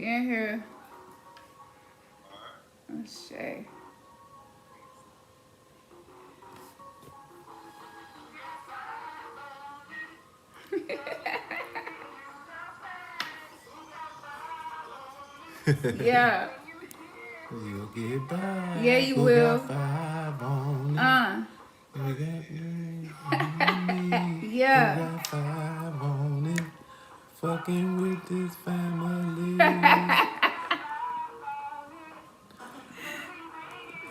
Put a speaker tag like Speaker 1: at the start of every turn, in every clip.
Speaker 1: in here. Let's see. Yeah.
Speaker 2: You'll get by.
Speaker 1: Yeah, you will.
Speaker 2: Five on
Speaker 1: Yeah.
Speaker 2: got five on it. Fucking with this family.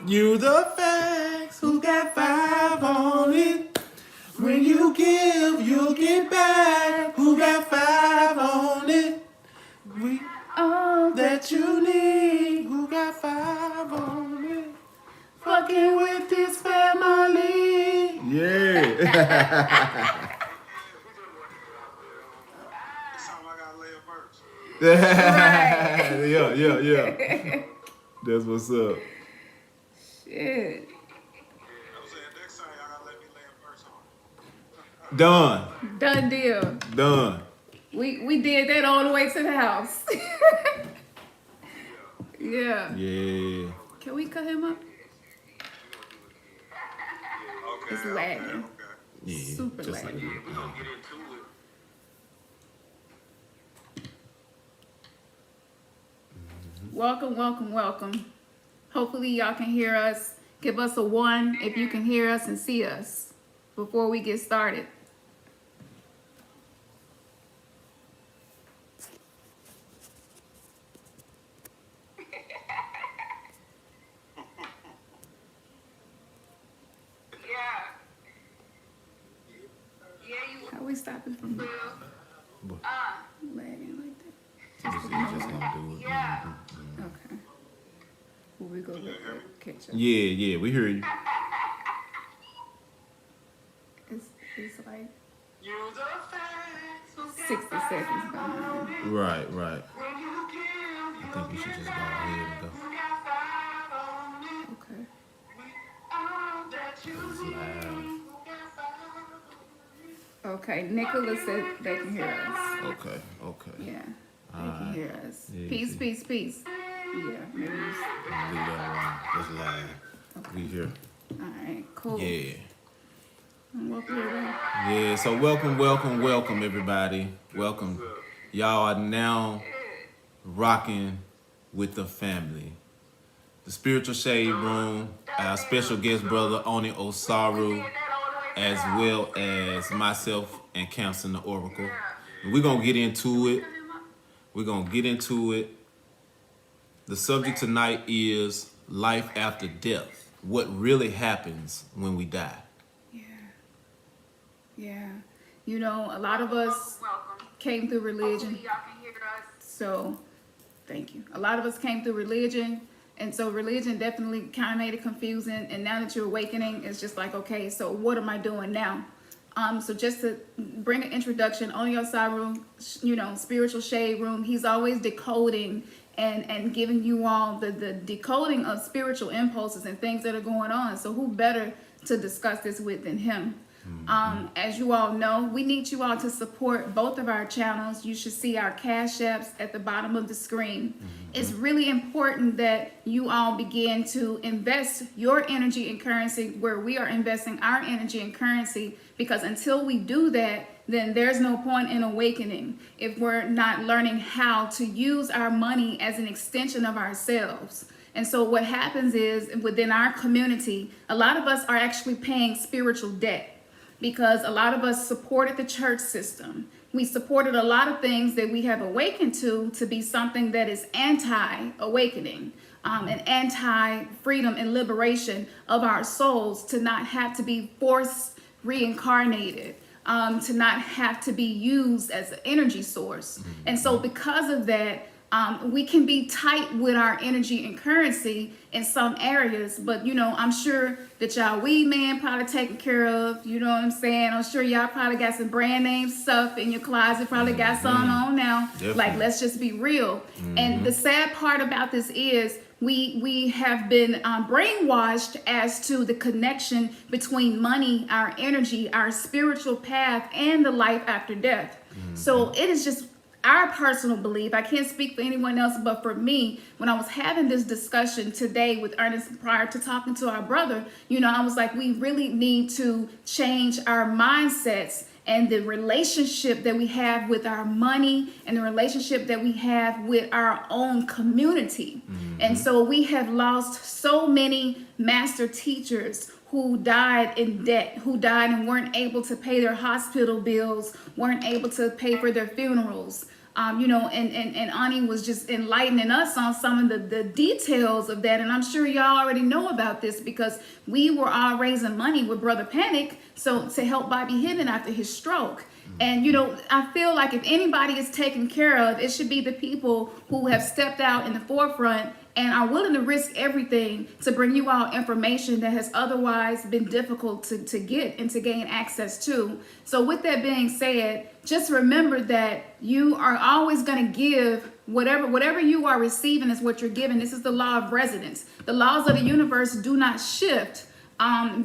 Speaker 2: You the facts who got five on it. When you give, you'll get back. Who got five on it? We
Speaker 1: All
Speaker 2: that you need. Who got five on it? Fucking with this family. Yeah. Yeah. That's what's up.
Speaker 1: shit.
Speaker 2: Done.
Speaker 1: Done deal.
Speaker 2: Done.
Speaker 1: We did that all the way to the house. Yeah.
Speaker 2: Yeah.
Speaker 1: Can we cut him up? It's lagging.
Speaker 2: Yeah.
Speaker 1: Super
Speaker 2: just
Speaker 1: lagging.
Speaker 2: like that.
Speaker 1: Welcome, welcome, welcome. Hopefully y'all can hear us. Give us a 1 if you can hear us and see us before we get started. How we stopping from lagging like that?
Speaker 2: Just gonna do it.
Speaker 1: Okay. Will we go catch up?
Speaker 2: Yeah, we hear you.
Speaker 1: It's like 60 seconds behind.
Speaker 2: Right. I think we should just go ahead and go.
Speaker 1: Okay.
Speaker 2: It's loud.
Speaker 1: Okay, Nicholas said they can hear us.
Speaker 2: Okay.
Speaker 1: Yeah, they can hear us.
Speaker 2: Yeah,
Speaker 1: Peace,
Speaker 2: see.
Speaker 1: peace, peace. Yeah, maybe we just...
Speaker 2: Leave that alone. That's loud.
Speaker 1: Okay.
Speaker 2: We here.
Speaker 1: All right, cool.
Speaker 2: Yeah.
Speaker 1: Welcome, everybody.
Speaker 2: Yeah, so welcome everybody. Welcome. Y'all are now rocking with the family. The Spiritual Shade Room, our special guest brother, AniOsaru, as well as myself and Camson the Oracle. And we're going to get into it. The subject tonight is life after death. What really happens when we die.
Speaker 1: Yeah. You know, a lot of us came through religion. So, thank you. A lot of us came through religion. And so religion definitely kind of made it confusing. And now that you're awakening, it's just like, okay, so what am I doing now? So just to bring an introduction, AniOsaru, you know, Spiritual Shade Room, he's always decoding and giving you all the decoding of spiritual impulses and things that are going on. So who better to discuss this with than him? As you all know, we need you all to support both of our channels. You should see our Cash Apps at the bottom of the screen. It's really important that you all begin to invest your energy and currency where we are investing our energy and currency, because until we do that, then there's no point in awakening if we're not learning how to use our money as an extension of ourselves. And so what happens is within our community, a lot of us are actually paying spiritual debt, because a lot of us supported the church system. We supported a lot of things that we have awakened to be something that is anti-awakening, and anti-freedom and liberation of our souls, to not have to be forced reincarnated, to not have to be used as an energy source. And so because of that, we can be tight with our energy and currency in some areas, but you know, I'm sure that y'all weed man probably taken care of, you know what I'm saying? I'm sure y'all probably got some brand name stuff in your closet, probably got some on now.
Speaker 2: Definitely.
Speaker 1: Like, let's just be real. And the sad part about this is we have been brainwashed as to the connection between money, our energy, our spiritual path, and the life after death. So it is just our personal belief, I can't speak for anyone else, but for me, when I was having this discussion today with Ernest prior to talking to our brother, you know, I was like, we really need to change our mindsets and the relationship that we have with our money and the relationship that we have with our own community. And so we have lost so many master teachers who died in debt, who died and weren't able to pay their hospital bills, weren't able to pay for their funerals. You know, and Ani was just enlightening us on some of the details of that. And I'm sure y'all already know about this because we were all raising money with Brother Panic, so to help Bobby Hidden after his stroke. And, you know, I feel like if anybody is taken care of, it should be the people who have stepped out in the forefront and are willing to risk everything to bring you all information that has otherwise been difficult to get and to gain access to. So with that being said, just remember that you are always going to give whatever you are receiving is what you're giving. This is the law of resonance. The laws of the universe do not shift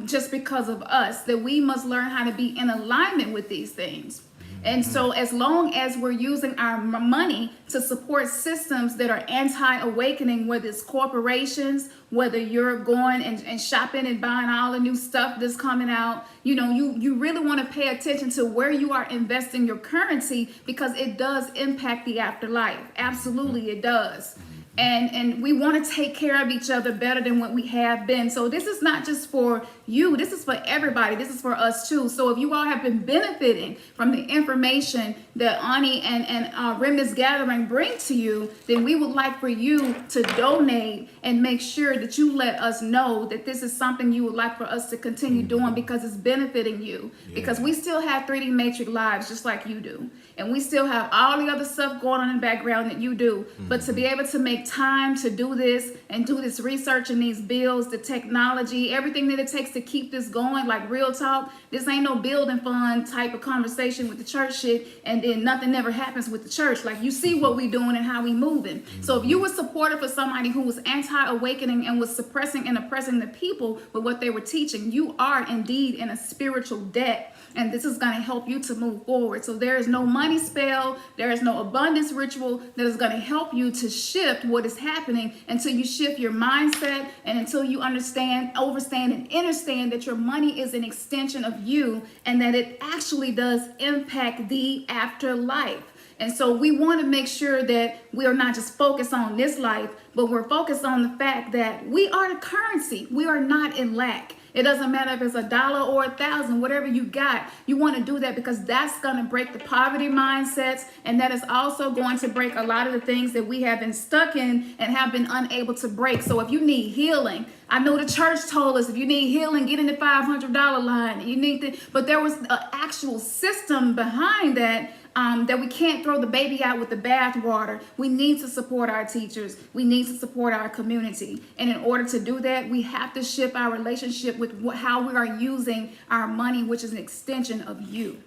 Speaker 1: just because of us, that we must learn how to be in alignment with these things. And so as long as we're using our money to support systems that are anti-awakening, whether it's corporations, whether you're going and shopping and buying all the new stuff that's coming out, you know, you really want to pay attention to where you are investing your currency, because it does impact the afterlife. Absolutely, it does. And we want to take care of each other better than what we have been. So this is not just for you. This is for everybody. This is for us too. So if you all have been benefiting from the information that Ani and Remnants Gathering bring to you, then we would like for you to donate and make sure that you let us know that this is something you would like for us to continue doing, because it's benefiting you. Because we still have 3D Matrix lives just like you do. And we still have all the other stuff going on in the background that you do. But to be able to make time to do this and do this research and these bills, the technology, everything that it takes to keep this going, like real talk, this ain't no building fund type of conversation with the church shit, and then nothing never happens with the church. Like, you see what we doing and how we moving. So if you were supportive for somebody who was anti-awakening and was suppressing and oppressing the people with what they were teaching, you are indeed in a spiritual debt. And this is going to help you to move forward. So there is no money spell, there is no abundance ritual that is going to help you to shift what is happening until you shift your mindset, and until you understand, overstand, and understand that your money is an extension of you, and that it actually does impact the afterlife. And so we want to make sure that we are not just focused on this life, but we're focused on the fact that we are the currency. We are not in lack. It doesn't matter if it's $1 or 1,000, whatever you got, you want to do that, because that's going to break the poverty mindsets. And that is also going to break a lot of the things that we have been stuck in and have been unable to break. So if you need healing, I know the church told us if you need healing, get in the $500 line. You need to, but there was an actual system behind that. That we can't throw the baby out with the bathwater. We need to support our teachers. We need to support our community. And in order to do that, we have to shift our relationship with how we are using our money, which is an extension of you.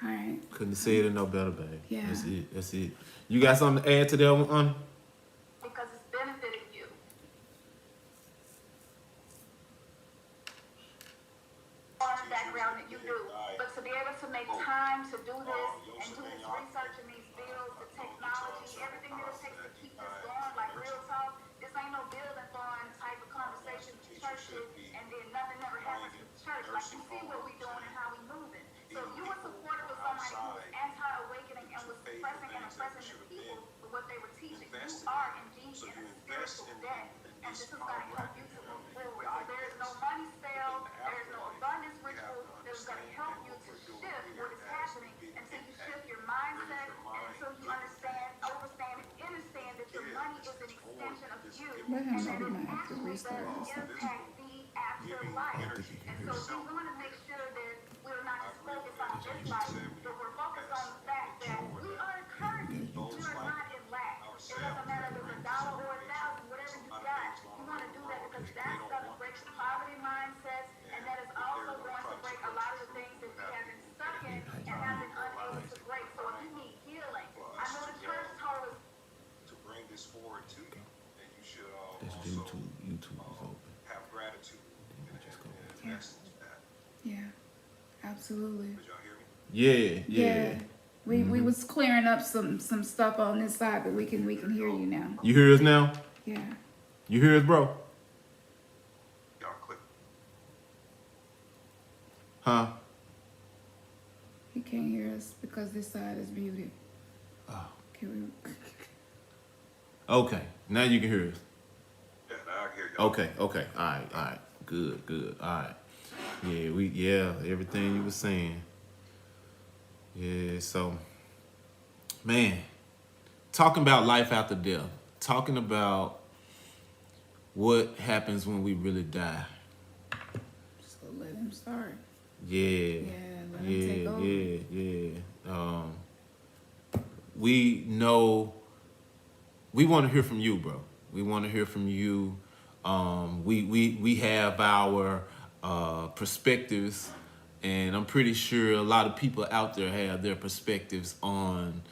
Speaker 1: All right.
Speaker 2: Couldn't say it no better, babe.
Speaker 1: Yeah.
Speaker 2: That's it. That's it. You got something to add to that one?
Speaker 1: Because it's benefiting you. On the background that you do. But to be able to make time to do this and do this research and these bills, the technology, everything that it takes to keep this going, like real talk, this ain't no building fund type of conversation with churches, and then nothing ever happens with the church. Like, you see what we doing and how we moving. So if you were supportive of somebody who was anti-awakening and was suppressing and oppressing the people with what they were teaching, you are indeed in a spiritual debt. And this is going to help you to move forward. So there is no money spell, there is no abundance ritual that is going to help you to shift what is happening until you shift your mindset, and until you understand, overstand, and understand that your money is an extension of you, and that it actually does impact the afterlife. And so we want to make sure that we're not just focused on this life, but we're focused on the fact that we are a currency. We are not in lack. It doesn't matter if it's $1 or 1,000, whatever you got. You want to do that because that's going to break the poverty mindsets, and that is also going to break a lot of the things that we have been stuck in and have been unable to break. So if you need healing, I know the church told us
Speaker 3: to bring this forward to you, and you should
Speaker 2: That's
Speaker 3: also
Speaker 2: YouTube is open.
Speaker 3: have gratitude and invest in that.
Speaker 1: Yeah, absolutely.
Speaker 3: Did y'all hear me?
Speaker 2: Yeah.
Speaker 1: Yeah. We was clearing up some stuff on this side, but we can hear you now.
Speaker 2: You hear us now?
Speaker 1: Yeah.
Speaker 2: You hear us, bro?
Speaker 3: Y'all click.
Speaker 2: Huh?
Speaker 1: He can't hear us because this side is muted.
Speaker 2: Oh.
Speaker 1: Can we?
Speaker 2: Okay. Now you can hear us.
Speaker 3: Yeah, now I can hear y'all.
Speaker 2: Okay. All right. Good. All right. Yeah, everything you were saying. Yeah, so, man, talking about life after death, talking about what happens when we really die.
Speaker 1: So let him start.
Speaker 2: Yeah.
Speaker 1: Let him take over.
Speaker 2: Yeah. We know, we want to hear from you, bro. We want to hear from you. We have our perspectives, and I'm pretty sure a lot of people out there have their perspectives on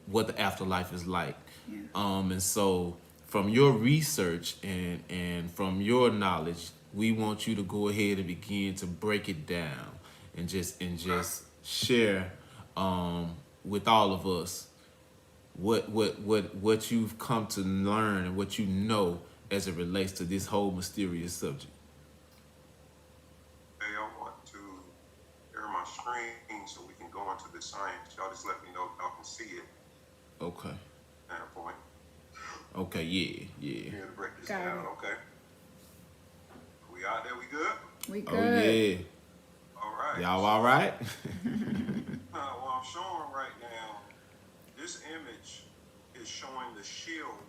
Speaker 2: what the afterlife is like.
Speaker 1: Yeah.
Speaker 2: And so from your research and from your knowledge, we want you to go ahead and begin to break it down and just share with all of us what you've come to learn and what you know as it relates to this whole mysterious subject.
Speaker 3: Hey, I want to share my screen so we can go into the science. Y'all just let me know if y'all can see it.
Speaker 2: Okay.
Speaker 3: Standpoint.
Speaker 2: Okay. Yeah.
Speaker 3: Here to break this
Speaker 1: Got
Speaker 3: down.
Speaker 1: it.
Speaker 3: Okay. We out there. We good.
Speaker 1: We good.
Speaker 2: Oh yeah.
Speaker 3: All right.
Speaker 2: Y'all all right?
Speaker 3: What I'm showing right now, this image is showing the shield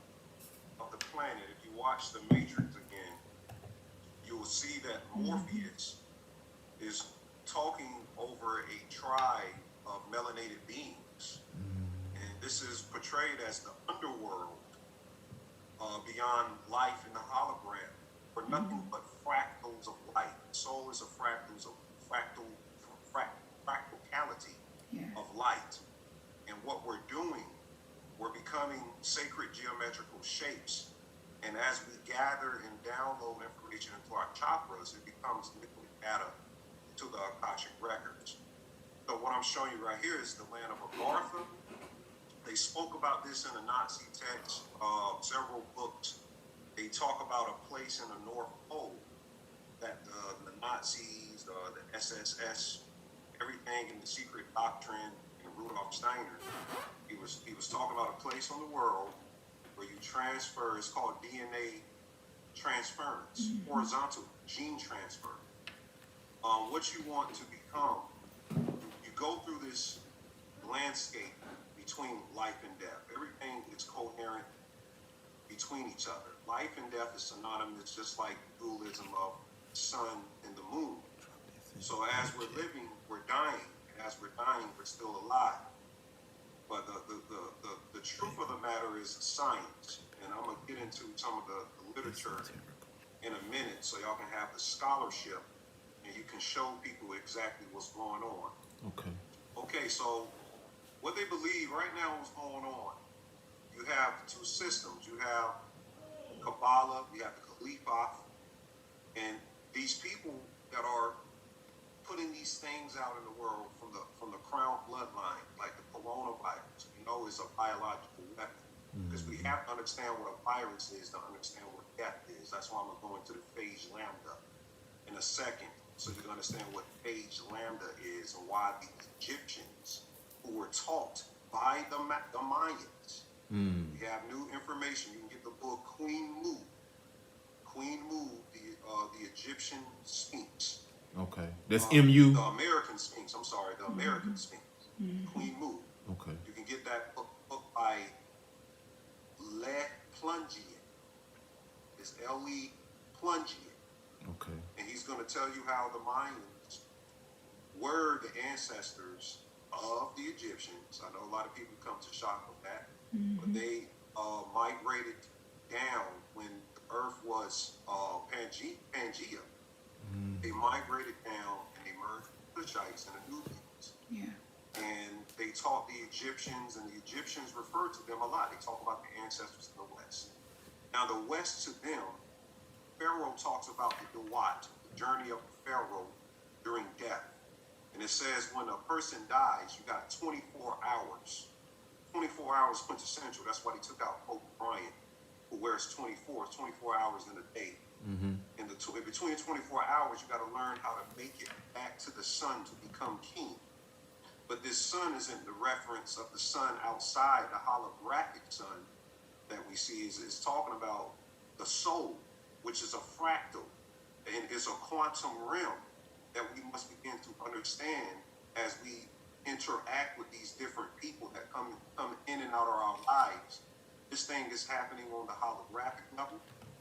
Speaker 3: of the planet. If you watch the Matrix again, you will see that Morpheus is talking over a tribe of melanated beings. And this is portrayed as the underworld beyond life in the hologram, for nothing but fractals of light. Soul is a fractals of fractality of light. And what we're doing, we're becoming sacred geometrical shapes. And as we gather and download information into our chakras, it becomes liquid data to the Akashic records. So what I'm showing you right here is the land of Agartha. They spoke about this in a Nazi text, several books. They talk about a place in the North Pole that the Nazis, the SSS, everything in the secret doctrine and Rudolf Steiner, he was talking about a place on the world where you transfer. It's called DNA transference, horizontal gene transfer. What you want to become, you go through this landscape between life and death. Everything is coherent between each other. Life and death is synonymous, just like dualism of sun and the moon. So as we're living, we're dying. And as we're dying, we're still alive. But the truth of the matter is science. And I'm going to get into some of the literature in a minute so y'all can have the scholarship and you can show people exactly what's going on. Okay, so what they believe right now is going on. You have two systems. You have Kabbalah, you have the Khalifa, and these people that are putting these things out in the world from the crown bloodline, like the coronavirus, is a biological weapon. Because we have to understand what a virus is to understand what death is. That's why I'm going to go into the phage lambda in a second, so you can understand what phage lambda is and why the Egyptians, who were taught by the Mayans. We have new information. You can get the book Queen Mu, the Egyptian Sphinx.
Speaker 2: Okay, that's MU.
Speaker 3: The American Sphinx. I'm sorry, the American Sphinx. Queen Mu.
Speaker 2: Okay.
Speaker 3: You can get that book by Le Plungian. It's L.E. Plungian.
Speaker 2: Okay.
Speaker 3: And he's going to tell you how the Mayans were the ancestors of the Egyptians. I know a lot of people come to shock with that, but they migrated down when the earth was Pangea. They migrated down and they merged with the Kushites and the Nubians.
Speaker 1: Yeah.
Speaker 3: And they taught the Egyptians, and the Egyptians refer to them a lot. They talk about the ancestors in the West. Now, the West to them, Pharaoh talks about the Duat, the journey of the Pharaoh during death. And it says when a person dies, you got 24 hours. 24 hours quintessential. That's why they took out Kobe Bryant, who wears 24 hours in a day.
Speaker 2: Mm-hmm.
Speaker 3: In between 24 hours, you got to learn how to make it back to the sun to become king. But this sun isn't the reference of the sun outside, the holographic sun that we see. Is talking about the soul, which is a fractal, and it's a quantum realm that we must begin to understand as we interact with these different people that come in and out of our lives. This thing is happening on the holographic level,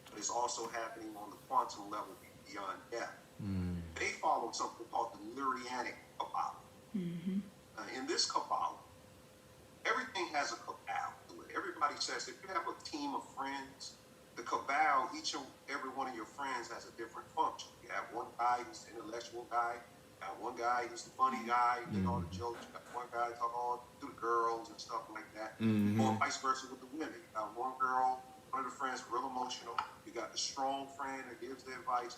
Speaker 3: but it's also happening on the quantum level beyond death. Mm. They follow something called the Lurianic Kabbalah. Mm-hmm. In this Kabbalah, everything has a Kabbalah to it. Everybody says if you have a team of friends, the Kabbalah, each and every one of your friends has a different function. You have one guy who's the intellectual guy, you have one guy who's the funny guy, you know, all the jokes. You got one guy talk all to the girls and stuff like that. Mm-hmm. Or vice versa with the women. You got one girl, one of the friends real emotional. You got the strong friend that gives the advice.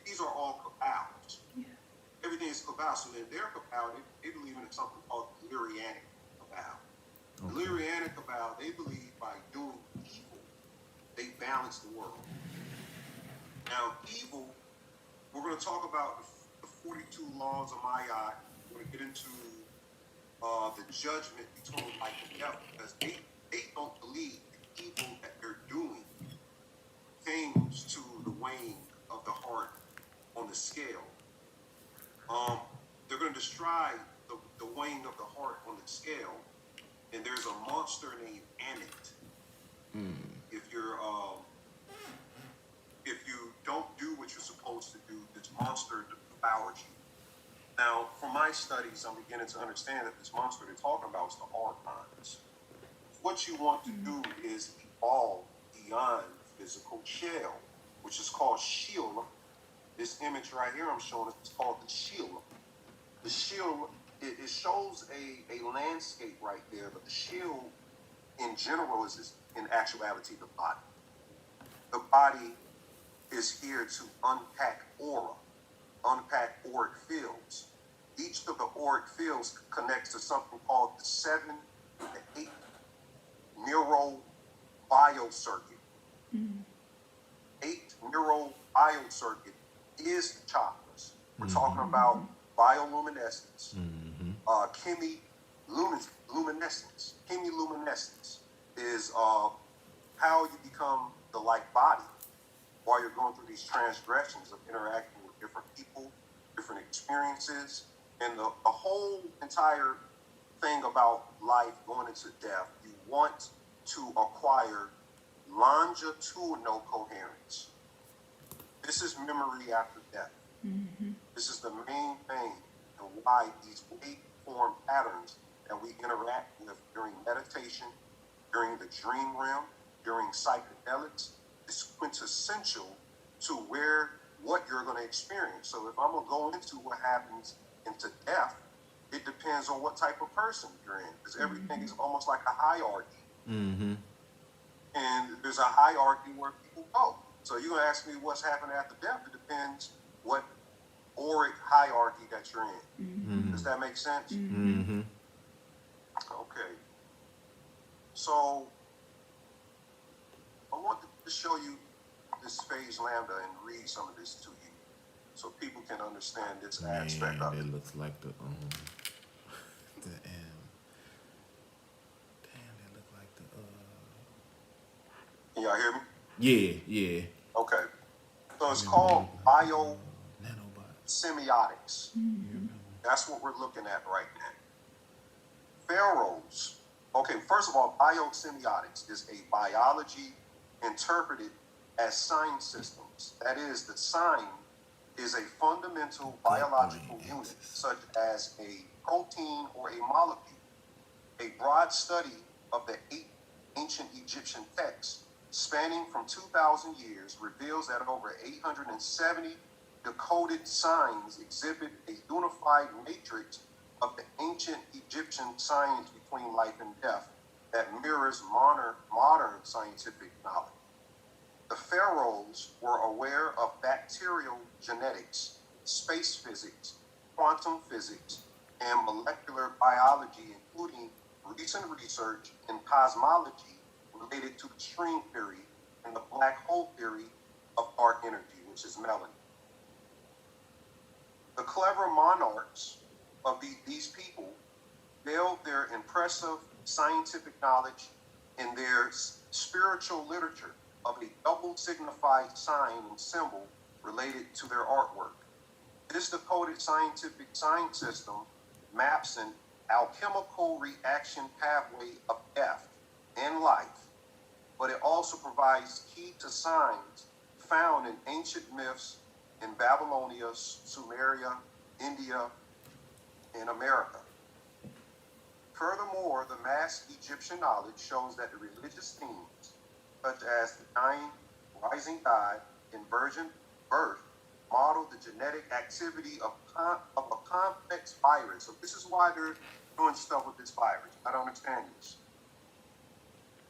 Speaker 3: These are all Kabbals. Yeah. Everything is Kabbal. So in their Kabbal, they believe in something called the Lurianic Kabbal. Okay. The Lurianic Kabbal, they believe by doing evil, they balance the world. Now, evil, we're going to talk about the 42 laws of Ma'at. We're going to get into the judgment between life and death, because they don't believe the evil that they're doing comes to the weighing of the heart on the scale. They're going to describe the weighing of the heart on the scale, and there's a monster named Amit. If you don't do what you're supposed to do, this monster devours you. Now, from my studies, I'm beginning to understand that this monster they're talking about is the archons. What you want to do is evolve beyond the physical shell, which is called shield. This image right here I'm showing is called the shield. The shield, it shows a landscape right there, but the shield in general is in actuality the body. The body is here to unpack aura, unpack auric fields. Each of the auric fields connects to something called the 7 to 8 neural biocircuit. 8 neural biocircuit is the chakras. We're talking about bioluminescence, chemiluminescence. Chemiluminescence is how you become the like body while you're going through these transgressions of interacting with different people, different experiences, and the whole entire thing about life going into death. You want to acquire longitudinal coherence. This is memory after death. Mm-hmm. This is the main thing and why these waveform patterns that we interact with during meditation, during the dream realm, during psychedelics, is quintessential to what you're going to experience. So if I'm going to go into what happens into death, it depends on what type of person you're in, because everything is almost like a hierarchy. Mm-hmm. And there's a hierarchy where people go. So you're going to ask me what's happening after death. It depends what auric hierarchy that you're in. Mm-hmm. Does that make sense? Mm-hmm. Okay. So I want to show you this phase lambda and read some of this to you so people can understand this aspect of it.
Speaker 2: It looks like the damn, it look like the
Speaker 3: Can y'all hear me?
Speaker 2: Yeah.
Speaker 3: Okay. So it's called biosemiotics. Mm-hmm. That's what we're looking at right now. Pharaohs. Okay, first of all, biosemiotics is a biology interpreted as sign systems. That is, the sign is a fundamental biological unit, such as a protein or a molecule. A broad study of the 8 ancient Egyptian texts spanning from 2,000 years reveals that over 870 decoded signs exhibit a unified matrix of the ancient Egyptian signs between life and death that mirrors modern scientific knowledge. The pharaohs were aware of bacterial genetics, space physics, quantum physics, and molecular biology, including recent research in cosmology related to the string theory and the black hole theory of dark energy, which is melanin. The clever monarchs of these people veiled their impressive scientific knowledge in their spiritual literature of a double signified sign and symbol related to their artwork. This decoded scientific sign system maps an alchemical reaction pathway of death and life, but it also provides key to signs found in ancient myths in Babylonia, Sumeria, India, and America. Furthermore, the mass Egyptian knowledge shows that the religious themes, such as the dying, rising god, and virgin birth, model the genetic activity of a complex virus. So this is why they're doing stuff with this virus. I don't understand this.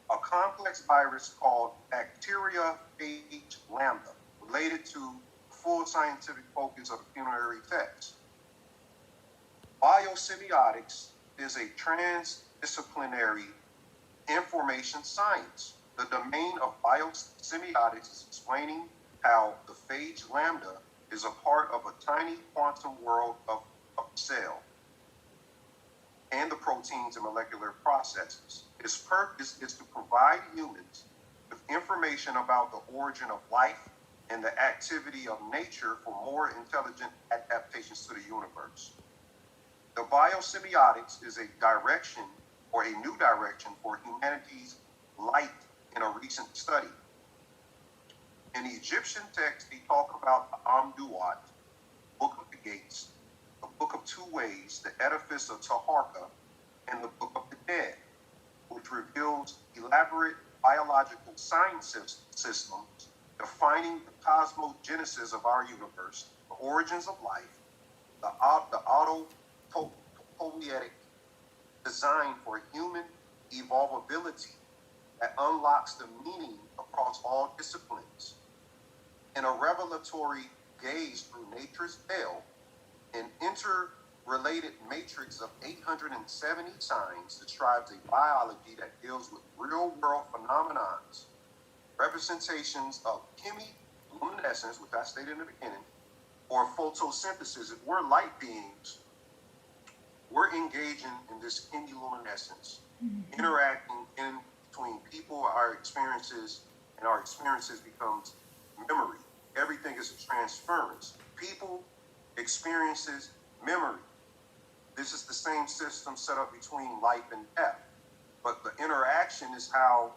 Speaker 3: A complex virus called bacteriophage lambda, related to full scientific focus of the funerary text. Biosemiotics is a transdisciplinary information science. The domain of biosemiotics is explaining how the phage lambda is a part of a tiny quantum world of cell and the proteins and molecular processes. Its purpose is to provide humans with information about the origin of life and the activity of nature for more intelligent adaptations to the universe. The biosemiotics is a direction or a new direction for humanity's light in a recent study. In Egyptian text, they talk about the Amduat, Book of the Gates, the Book of Two Ways, the Edifice of Taharka, and the Book of the Dead, which reveals elaborate biological science systems defining the cosmogenesis of our universe, the origins of life, the autopoietic design for human evolvability that unlocks the meaning across all disciplines. In a revelatory gaze through nature's veil, an interrelated matrix of 870 signs describes a biology that deals with real-world phenomenons, representations of chemiluminescence, which I stated in the beginning, or photosynthesis. If we're light beings, we're engaging in this chemiluminescence, interacting in between people, our experiences, and our experiences becomes memory. Everything is a transference. People, experiences, memory. This is the same system set up between life and death. But the interaction is how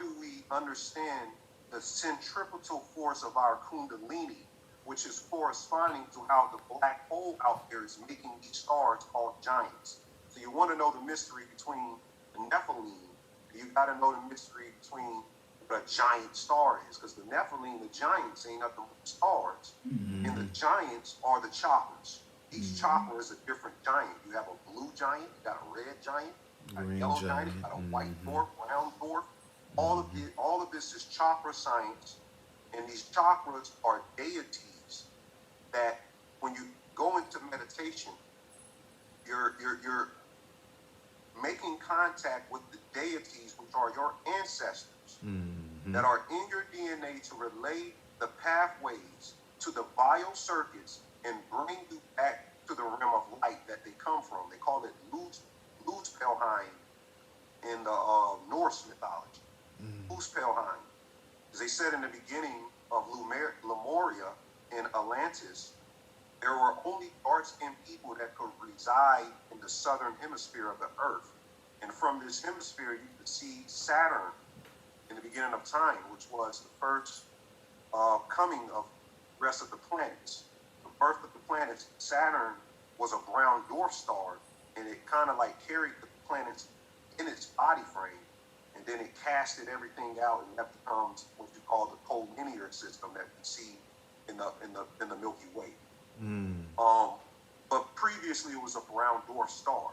Speaker 3: do we understand the centripetal force of our kundalini, which is corresponding to how the black hole out there is making these stars called giants. So you want to know the mystery between the Nephilim, you got to know the mystery between what a giant star is, because the Nephilim, the giants, ain't nothing but stars, and the giants are the chakras. Each chakra is a different giant. You have a blue giant, you got a red giant, you got a yellow giant, you got a white dwarf, brown dwarf. All of this is chakra science, and these chakras are deities that when you go into meditation, you're making contact with the deities, which are your ancestors, that are in your DNA to relay the pathways to the biocircuits and bring you back to the realm of light that they come from. They call it Lutspelheim in the Norse mythology. Lutspelheim. As they said in the beginning of Lemuria in Atlantis, there were only dark-skinned people that could reside in the southern hemisphere of the earth. And from this hemisphere, you could see Saturn in the beginning of time, which was the first coming of the rest of the planets. The birth of the planets, Saturn was a brown dwarf star, and it kind of like carried the planets in its body frame, and then it casted everything out, and that becomes what you call the collinear system that we see in the Milky Way. But previously it was a brown dwarf star.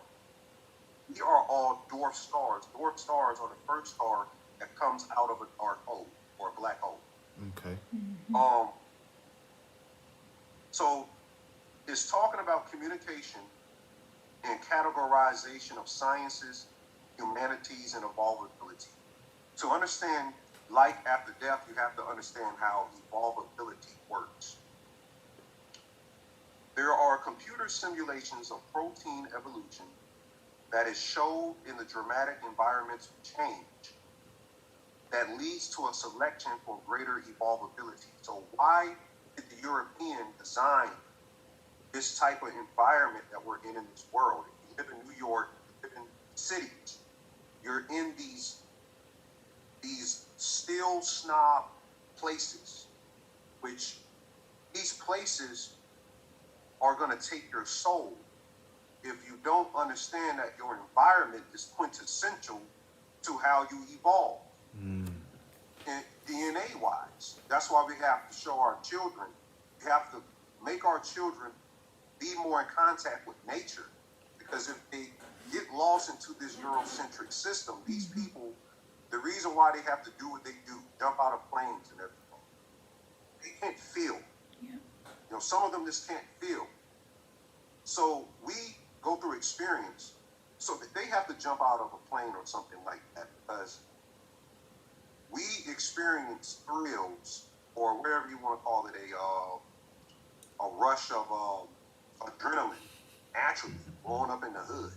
Speaker 3: We are all dwarf stars. Dwarf stars are the first star that comes out of a dark hole or a black hole.
Speaker 2: Okay.
Speaker 3: So is talking about communication and categorization of sciences, humanities, and evolvability. To understand life after death, you have to understand how evolvability works. There are computer simulations of protein evolution that is shown in the dramatic environmental change that leads to a selection for greater evolvability. So why did the European design this type of environment that we're in this world? If you live in New York, you live in cities, you're in these still snob places, which these places are going to take your soul if you don't understand that your environment is quintessential to how you evolve. And DNA wise, that's why we have to show our children, we have to make our children be more in contact with nature, because if they get lost into this Eurocentric system, these people, the reason why they have to do what they do, jump out of planes and everything, they can't feel.
Speaker 1: Yeah.
Speaker 3: You know, some of them just can't feel. So we go through experience, so that they have to jump out of a plane or something like that, because we experience thrills, or whatever you want to call it, a rush of adrenaline naturally growing up in the hood.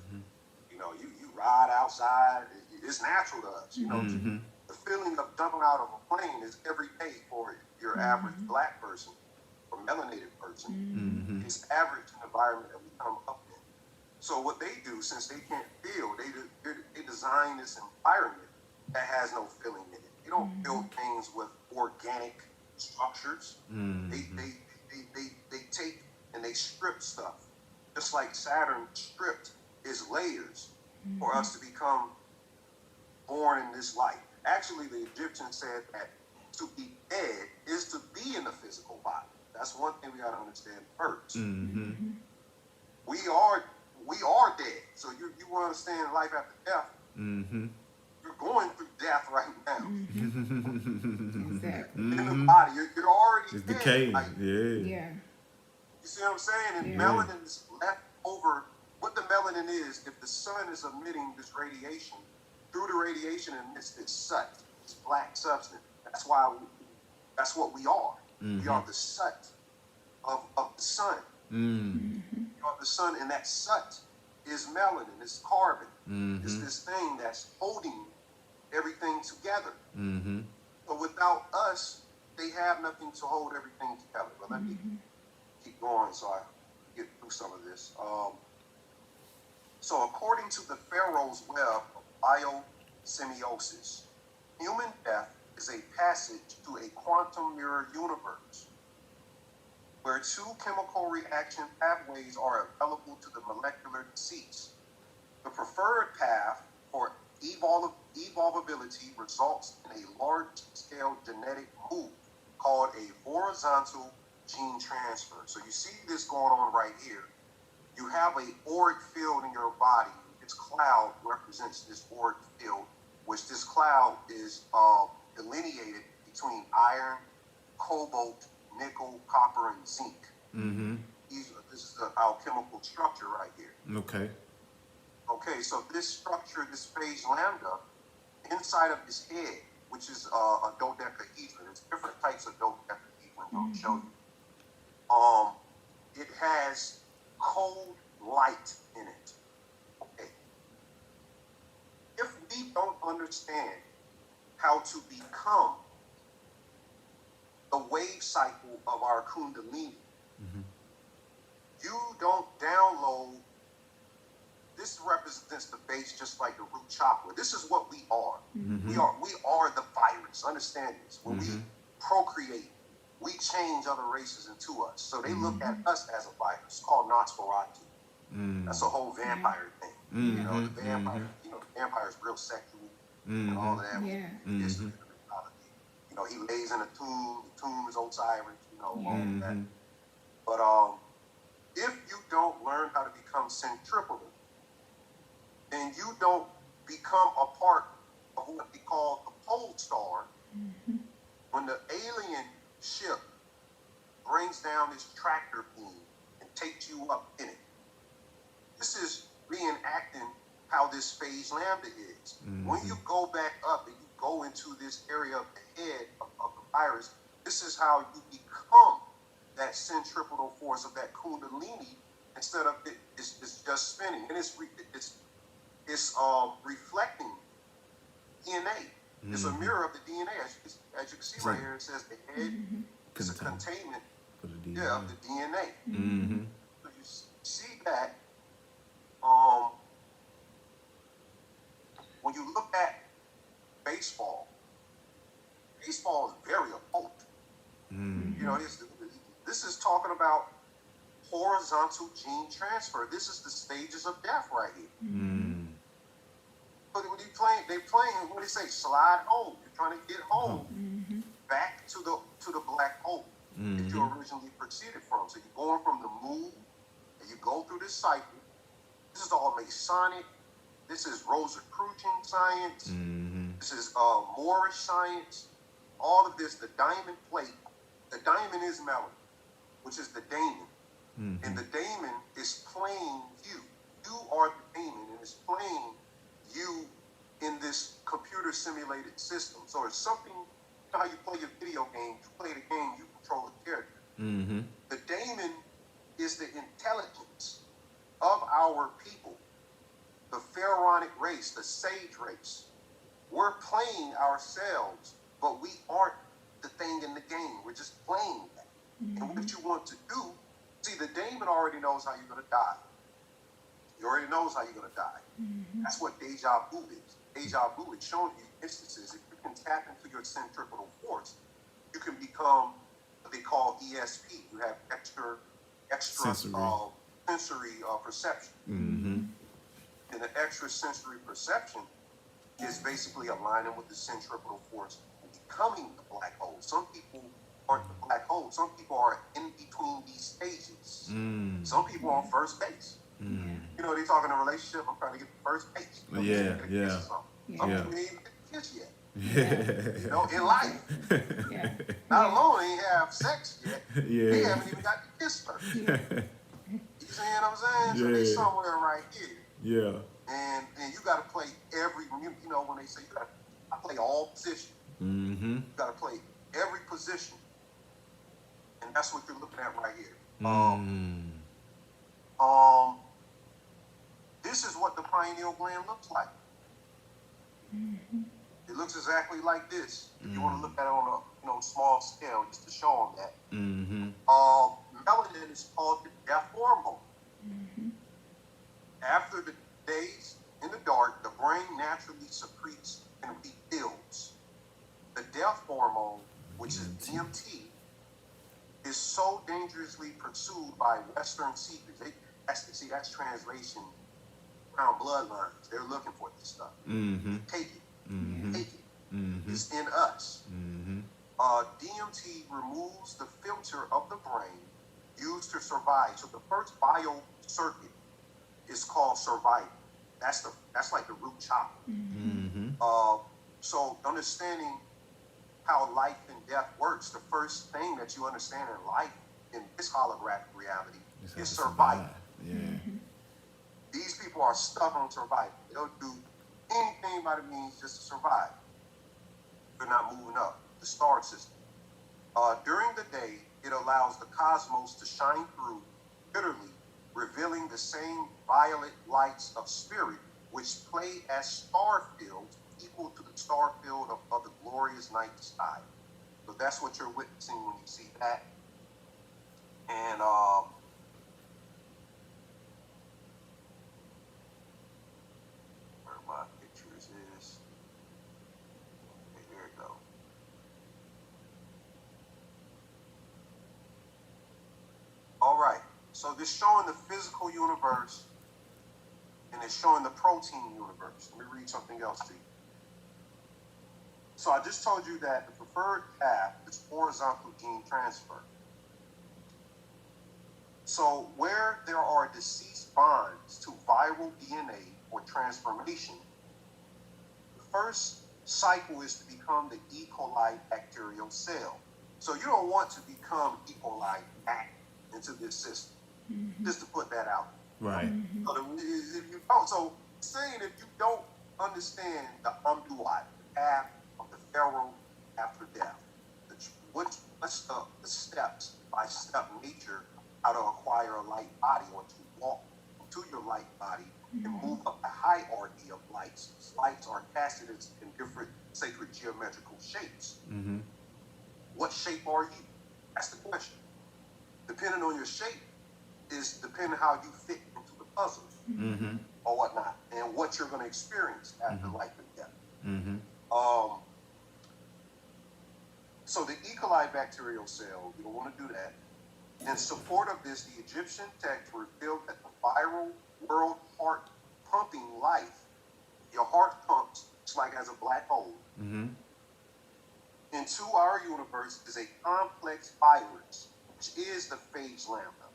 Speaker 3: You know, you ride outside, it's natural to us. You know, the feeling of jumping out of a plane is every day for your average black person or melanated person. It's average environment that we come up in. So what they do, since they can't feel, they design this environment that has no feeling in it. They don't build things with organic structures. They take and they strip stuff, just like Saturn stripped his layers for us to become born in this life. Actually, the Egyptians said that to be dead is to be in the physical body. That's one thing we got to understand first. We are dead. So you want to understand life after death. You're going through death right now.
Speaker 1: Exactly.
Speaker 3: In the body, you're already
Speaker 2: It's
Speaker 3: dead.
Speaker 2: decaying.
Speaker 3: Like,
Speaker 1: Yeah.
Speaker 3: you see what I'm saying? And melanin is left over. What the melanin is, if the sun is emitting this radiation, through the radiation emits this soot, this black substance. That's what we are. We are the soot of the sun. You are the sun, and that soot is melanin, it's carbon. It's this thing that's holding everything together. So without us, they have nothing to hold everything together. But let me keep going so I get through some of this. So according to the Pharaoh's web of biosemiosis, human death is a passage to a quantum mirror universe where two chemical reaction pathways are available to the molecular deceased. The preferred path for evolvability results in a large-scale genetic move called a horizontal gene transfer. So you see this going on right here. You have an auric field in your body. This cloud represents this auric field, which this cloud is delineated between iron, cobalt, nickel, copper, and zinc. This is the alchemical structure right here. Okay, so this structure, this phase lambda, inside of his head, which is a dodecahedron. There's different types of dodecahedron I'm going to show you. It has cold light in it. Okay. If we don't understand how to become the wave cycle of our kundalini, you don't download. This represents the base, just like the root chakra. This is what we are. We are the virus. Understand this. When we procreate, we change other races into us. So they look at us as a virus called Nosferatu. That's a whole vampire thing. You know, the vampire. You know, the vampire is real sexual and all of that. You know, he lays in a tomb. The tomb is Osiris. You know, all of that. But if you don't learn how to become centripetal, then you don't become a part of what we call the pole star. When the alien ship brings down this tractor beam and takes you up in it. This is reenacting how this phase lambda is. When you go back up and you go into this area of the head of the virus, this is how you become that centripetal force of that kundalini instead of it's just spinning. And it's reflecting DNA. It's a mirror of the DNA. As you can see right here, it says the head is a containment of the DNA. So you see that when you look at baseball is very occult. You know, this is talking about horizontal gene transfer. This is the stages of death right here. But when they're playing, what do they say? Slide home. You're trying to get home back to the black hole that you originally proceeded from. So you're going from the moon, and you go through this cycle. This is all Masonic. This is Rosicrucian science. This is Moorish science. All of this, the diamond plate. The diamond is melanin, which is the daemon. And the daemon is playing you. You are the daemon, and it's playing you in this computer simulated system. So it's something, you know how you play your video game, you play the game, you control the character. The daemon is the intelligence of our people, the pharaonic race, the sage race. We're playing ourselves, but we aren't the thing in the game. We're just playing that. And what you want to do, see, the daemon already knows how you're going to die. He already knows how you're going to die. That's what deja vu is. Deja vu is showing you instances. If you can tap into your centripetal force, you can become what they call ESP. You have extra sensory perception. And the extra sensory perception is basically aligning with the centripetal force and becoming the black hole. Some people aren't the black hole. Some people are in between these stages. Some people are on first base. You know, they talk in a relationship, I'm trying to get the first base. Some people ain't even get the kiss yet. You know, in life. Not alone they ain't have sex yet. They haven't even got the kiss first. You see what I'm saying? So they somewhere right here. And you got to play every, you know, when they say I play all positions. You got to play every position. And that's what you're looking at right here. This is what the pineal gland looks like. It looks exactly like this. If you want to look at it on a small scale, just to show them that. Melanin is called the death hormone. After the days in the dark, the brain naturally secretes and rebuilds. The death hormone, which is DMT, is so dangerously pursued by Western seekers. That's translation around bloodlines. They're looking for this stuff. Take it. Take it. It's in us. DMT removes the filter of the brain used to survive. So the first bio circuit is called survival. That's like the root chakra. So understanding how life and death works, the first thing that you understand in life, in this holographic reality, is survival. These people are stuck on survival. They'll do anything by the means just to survive. They're not moving up the star system. During the day, it allows the cosmos to shine through, literally revealing the same violet lights of spirit, which play as star fields equal to the star field of the glorious night sky. So that's what you're witnessing when you see that. And where my pictures is. Okay, there it goes. All right. So this showing the physical universe, and it's showing the protein universe. Let me read something else to you. So I just told you that the preferred path is horizontal gene transfer. So where there are deceased bonds to viral DNA or transformation, the first cycle is to become the E. coli bacterial cell. So you don't want to become E. coli back into this system. Just to put that out.
Speaker 2: Right.
Speaker 3: So if you don't, so saying if you don't understand the Amduat, the path of the Pharaoh after death, what's the steps by step nature, how to acquire a light body or to walk to your light body and move up the hierarchy of lights. Lights are casted in different sacred geometrical shapes. What shape are you? That's the question. Depending on your shape is depending how you fit into the puzzle or whatnot, and what you're going to experience after life and death. So the E. coli bacterial cell, you don't want to do that. In support of this, the Egyptian text revealed that the viral world heart pumping life, your heart pumps, it's like as a black hole, into our universe is a complex virus, which is the phage lambda.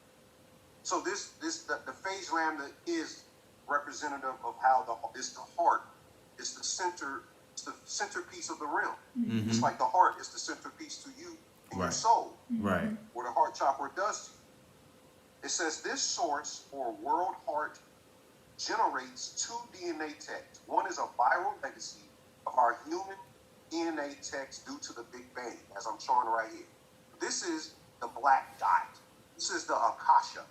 Speaker 3: So the phage lambda is representative of how it's the heart, it's the centerpiece of the realm. It's like the heart is the centerpiece to you and your soul.
Speaker 2: Right.
Speaker 3: What the heart chakra does to you. It says this source or world heart generates two DNA texts. One is a viral legacy of our human DNA text due to the Big Bang, as I'm showing right here. This is the black dot. This is the Akasha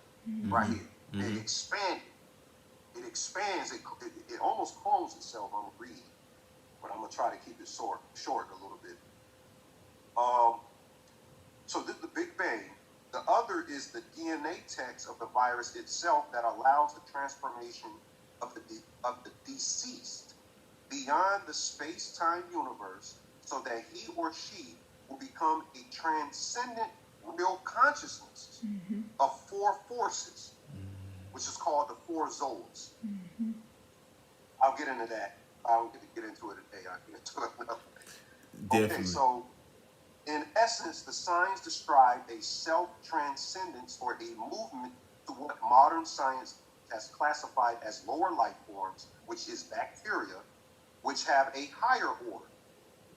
Speaker 3: right here. It expanded. It expands. It almost clones itself. I'm reading, but I'm gonna try to keep it short a little bit. So this is the Big Bang. The other is the DNA text of the virus itself that allows the transformation of the deceased beyond the space-time universe, so that he or she will become a transcendent real consciousness of four forces, which is called the four zones. I'll get into that. I don't get into it today. I'll get into it another day.
Speaker 2: Definitely.
Speaker 3: Okay, so in essence, the signs describe a self-transcendence or a movement to what modern science has classified as lower life forms, which is bacteria, which have a higher order.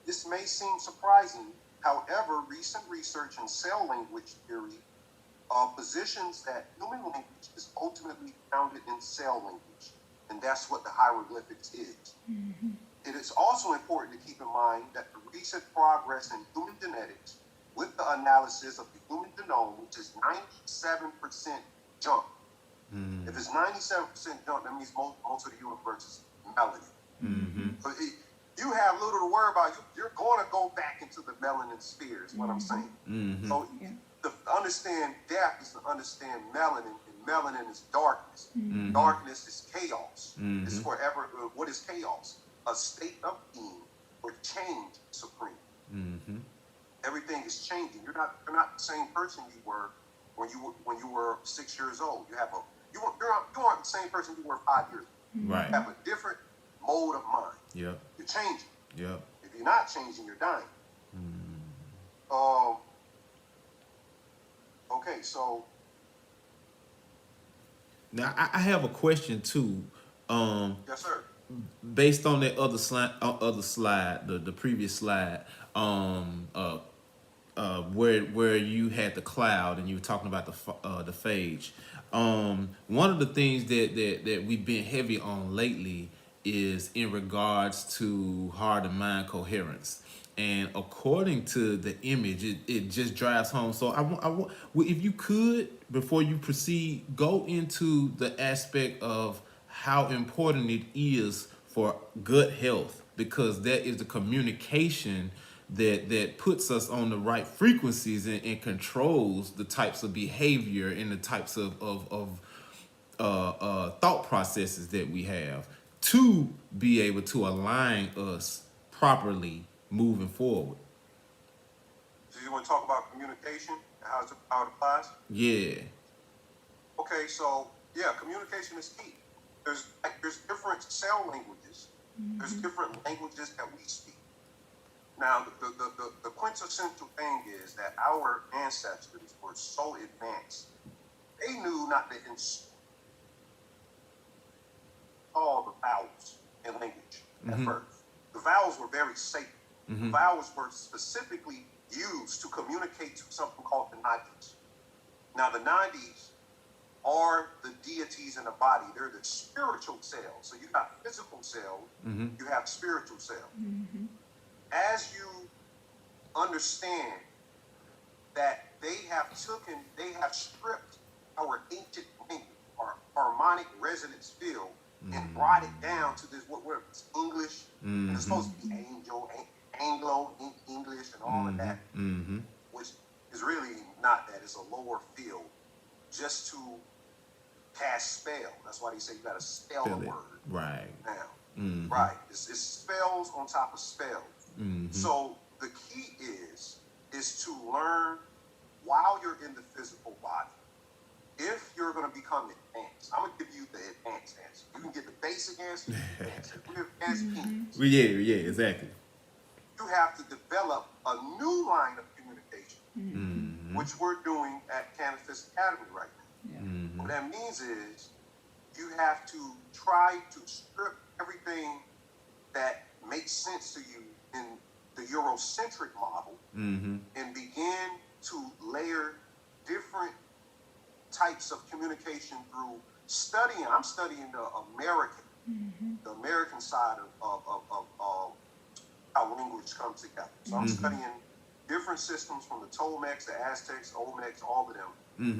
Speaker 3: This may seem surprising. However, recent research in cell language theory positions that human language is ultimately founded in cell language, and that's what the hieroglyphics is. It is also important to keep in mind that the recent progress in human genetics with the analysis of the human genome, which is 97% junk. If it's 97% junk, that means most of the universe is melanin. So you have little to worry about. You're going to go back into the melanin sphere, is what I'm saying. So to understand death is to understand melanin, and melanin is darkness. Darkness is chaos. It's forever. What is chaos? A state of being where change is supreme. Everything is changing. You're not the same person you were when you were 6 years old. You aren't the same person you were 5 years old.
Speaker 2: Right.
Speaker 3: You have a different mode of mind.
Speaker 2: Yep.
Speaker 3: You're changing.
Speaker 2: Yep.
Speaker 3: If you're not changing, you're dying. Okay, so
Speaker 2: now I have a question too.
Speaker 3: yes, sir.
Speaker 2: Based on that other slide, the previous slide, where you had the cloud and you were talking about the phage. One of the things that we've been heavy on lately is in regards to heart and mind coherence. And according to the image, it just drives home. So I if you could, before you proceed, go into the aspect of how important it is for gut health, because that is the communication that puts us on the right frequencies and controls the types of behavior and the types of thought processes that we have to be able to align us properly moving forward.
Speaker 3: So you want to talk about communication and how it applies?
Speaker 2: Yeah.
Speaker 3: Okay, so yeah, communication is key. There's different cell languages. There's different languages that we speak. Now, the quintessential thing is that our ancestors were so advanced, they knew not to install the vowels in language at first. The vowels were very sacred. The vowels were specifically used to communicate to something called the nadis. Now, the nadis are the deities in the body. They're the spiritual cells. So you got physical cells, you have spiritual cells. As you understand that they have stripped our ancient language, our harmonic resonance field, and brought it down to this it's English, and it's supposed to be Anglo English and all of that, which is really not that. It's a lower field just to cast spell. That's why they say you got to spell the word.
Speaker 2: Right.
Speaker 3: Now. Right. It's spells on top of spells. So the key is to learn while you're in the physical body. If you're going to become advanced, I'm going to give you the advanced answer. You can get the basic answer. We're advanced beings.
Speaker 2: Well, yeah, exactly.
Speaker 3: You have to develop a new line of communication, which we're doing at Remnants Gathering right now. What that means is you have to try to strip everything that makes sense to you in the Eurocentric model and begin to layer different types of communication through studying. I'm studying the American side of how language comes together. So I'm studying different systems from the Tolmecs, the Aztecs, Olmecs, all of them.